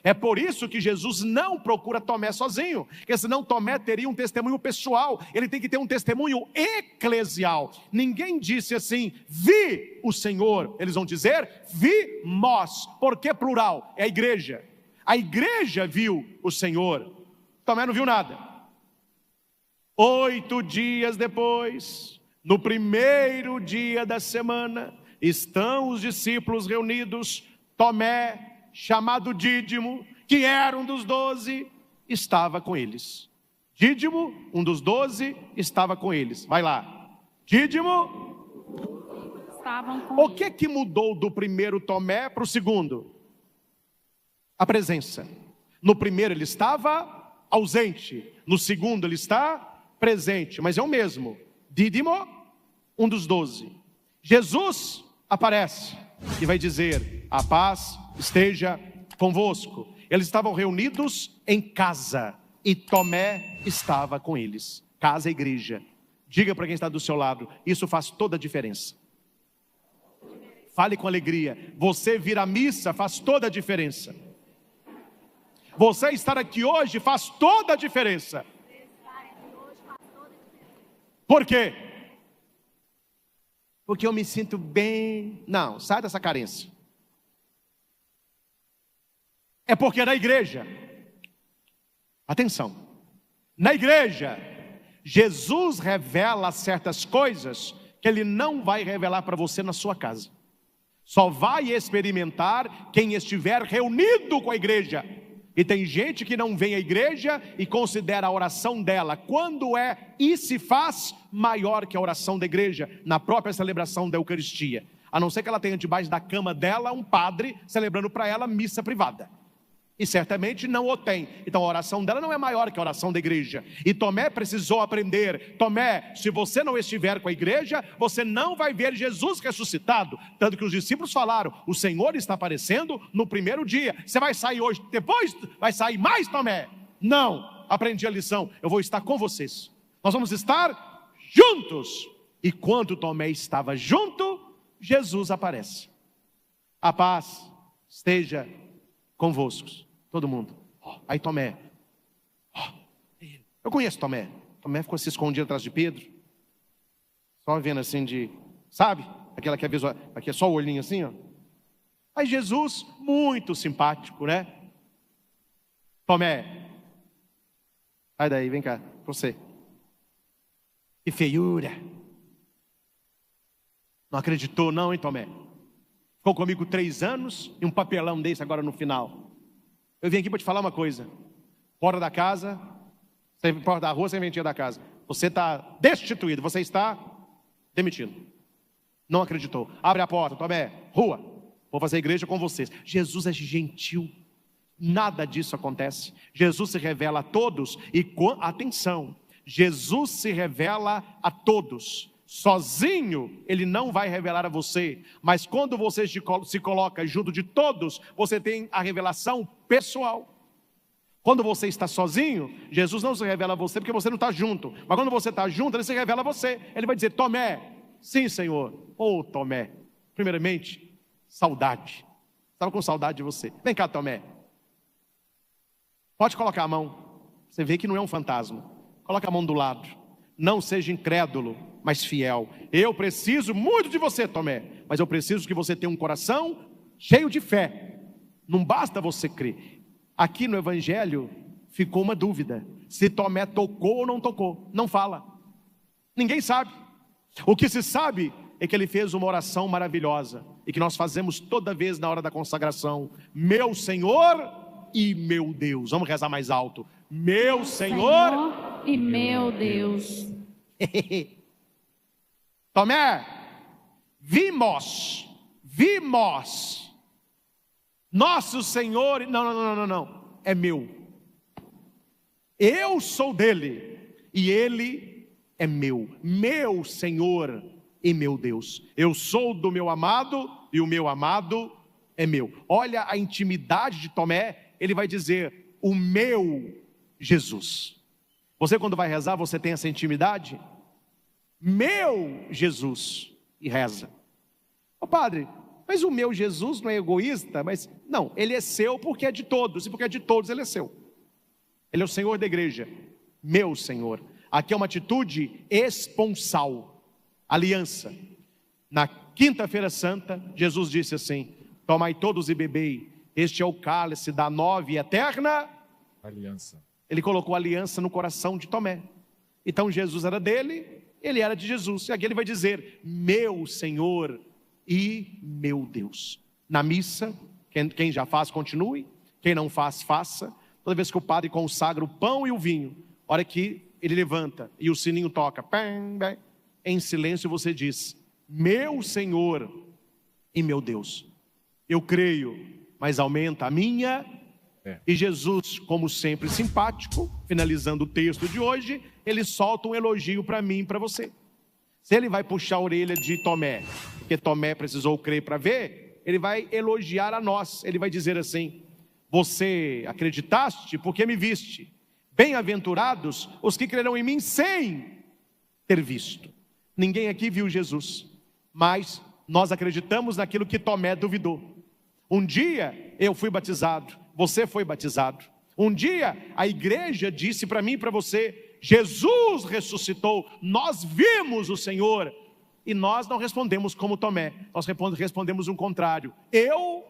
É por isso que Jesus não procura Tomé sozinho, porque senão Tomé teria um testemunho pessoal, ele tem que ter um testemunho eclesial. Ninguém disse assim, vi o Senhor, eles vão dizer, vimos, porque plural, é a igreja. A igreja viu o Senhor, Tomé não viu nada. 8 dias depois, no primeiro dia da semana, estão os discípulos reunidos, Tomé, chamado Dídimo, que era um dos 12, estava com eles. Dídimo, um dos 12, estava com eles. Vai lá. Dídimo. Estavam com O que mudou do primeiro Tomé para o segundo? A presença. No primeiro ele estava ausente. No segundo ele está presente. Mas é o mesmo. Dídimo, um dos 12. Jesus aparece e vai dizer, a paz esteja convosco. Eles estavam reunidos em casa e Tomé estava com eles. Casa, igreja. Diga para quem está do seu lado, isso faz toda a diferença. Fale com alegria. Você vir à missa faz toda a diferença. Você estar aqui hoje faz toda a diferença. Por quê? Porque eu me sinto bem. Não, sai dessa carência. É porque na igreja, atenção, na igreja, Jesus revela certas coisas que Ele não vai revelar para você na sua casa. Só vai experimentar quem estiver reunido com a igreja. E tem gente que não vem à igreja e considera a oração dela, quando é e se faz maior que a oração da igreja, na própria celebração da Eucaristia. A não ser que ela tenha debaixo da cama dela um padre celebrando para ela missa privada. E certamente não o tem. Então a oração dela não é maior que a oração da igreja. E Tomé precisou aprender. Tomé, se você não estiver com a igreja, você não vai ver Jesus ressuscitado. Tanto que os discípulos falaram, o Senhor está aparecendo no primeiro dia. Você vai sair hoje, depois vai sair mais, Tomé? Não, aprendi a lição, eu vou estar com vocês. Nós vamos estar juntos. E quando Tomé estava junto, Jesus aparece. A paz esteja convosco. Todo mundo. Aí Tomé. Eu conheço Tomé. Tomé ficou se escondido atrás de Pedro. Só vendo assim de... Sabe? Aquela que é visual. Aqui é só o olhinho assim, ó. Aí Jesus, muito simpático, né? Tomé, sai daí, vem cá, você. Que feiura. Não acreditou não, hein, Tomé? Ficou comigo 3 anos e um papelão desse agora no final. Eu vim aqui para te falar uma coisa. Porta da casa, porta da rua, serventia da casa. Você está destituído, você está demitido. Não acreditou. Abre a porta, Tomé, rua. Vou fazer igreja com vocês. Jesus é gentil. Nada disso acontece. Jesus se revela a todos e, atenção, Jesus se revela a todos. Sozinho, Ele não vai revelar a você. Mas quando você se coloca junto de todos, você tem a revelação pessoal. Quando você está sozinho, Jesus não se revela a você porque você não está junto. Mas quando você está junto, Ele se revela a você. Ele vai dizer, Tomé, sim Senhor. Oh Tomé, primeiramente, saudade. Estava com saudade de você. Vem cá, Tomé. Pode colocar a mão. Você vê que não é um fantasma. Coloca a mão do lado. Não seja incrédulo, mas fiel. Eu preciso muito de você, Tomé. Mas eu preciso que você tenha um coração cheio de fé. Não basta você crer. Aqui no Evangelho ficou uma dúvida. Se Tomé tocou ou não tocou. Não fala. Ninguém sabe. O que se sabe é que ele fez uma oração maravilhosa. E que nós fazemos toda vez na hora da consagração. Meu Senhor e meu Deus. Vamos rezar mais alto. Meu Senhor e meu Deus. Tomé, vimos. Nosso Senhor, não, é meu. Eu sou dele e ele é meu. Meu Senhor e meu Deus. Eu sou do meu amado e o meu amado é meu. Olha a intimidade de Tomé, ele vai dizer, o meu Jesus. Você quando vai rezar, você tem essa intimidade? Meu Jesus, e reza. Ô padre, mas o meu Jesus não é egoísta? Mas não, ele é seu porque é de todos, e porque é de todos ele é seu. Ele é o Senhor da igreja, meu Senhor. Aqui é uma atitude esponsal, aliança. Na quinta-feira santa, Jesus disse assim, tomai todos e bebei, este é o cálice da nova e eterna aliança. Ele colocou aliança no coração de Tomé. Então Jesus era dele, ele era de Jesus. E aqui ele vai dizer, meu Senhor e meu Deus. Na missa, quem já faz, continue. Quem não faz, faça. Toda vez que o padre consagra o pão e o vinho, a hora que ele levanta e o sininho toca, em silêncio você diz, meu Senhor e meu Deus. Eu creio, mas aumenta a minha. E Jesus, como sempre simpático, finalizando o texto de hoje, ele solta um elogio para mim e para você. Se ele vai puxar a orelha de Tomé, porque Tomé precisou crer para ver, ele vai elogiar a nós. Ele vai dizer assim, você acreditaste porque me viste. Bem-aventurados os que crerão em mim sem ter visto. Ninguém aqui viu Jesus, mas nós acreditamos naquilo que Tomé duvidou. Um dia eu fui batizado, você foi batizado. Um dia a igreja disse para mim e para você, Jesus ressuscitou, nós vimos o Senhor. E nós não respondemos como Tomé, nós respondemos um contrário. Eu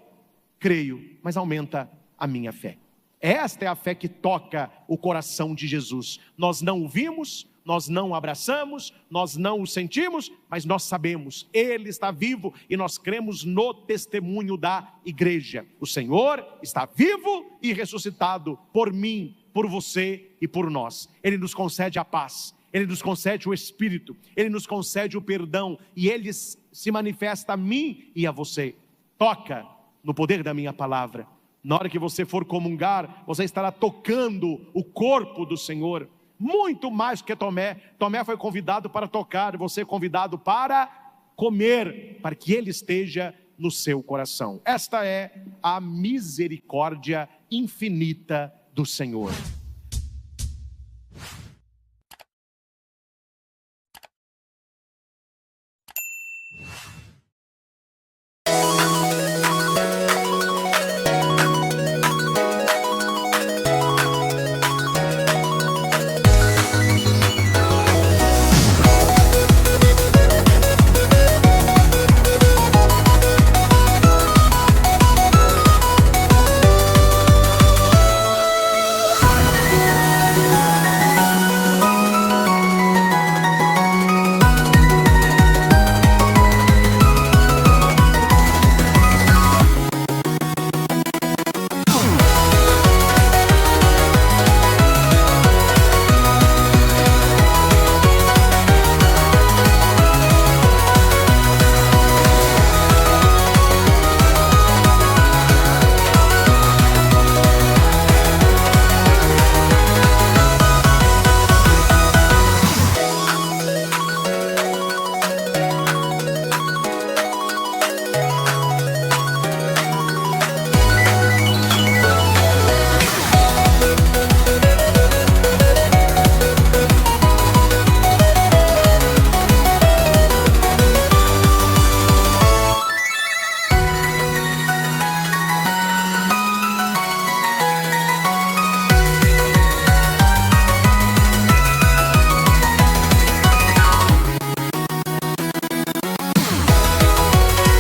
creio, mas aumenta a minha fé. Esta é a fé que toca o coração de Jesus. Nós não o vimos, nós não o abraçamos, nós não o sentimos, mas nós sabemos, Ele está vivo e nós cremos no testemunho da igreja. O Senhor está vivo e ressuscitado por mim, por você e por nós. Ele nos concede a paz, Ele nos concede o Espírito, Ele nos concede o perdão e Ele se manifesta a mim e a você. Toca no poder da minha palavra. Na hora que você for comungar, você estará tocando o corpo do Senhor. Muito mais que Tomé. Tomé foi convidado para tocar, você é convidado para comer, para que Ele esteja no seu coração. Esta é a misericórdia infinita do Senhor.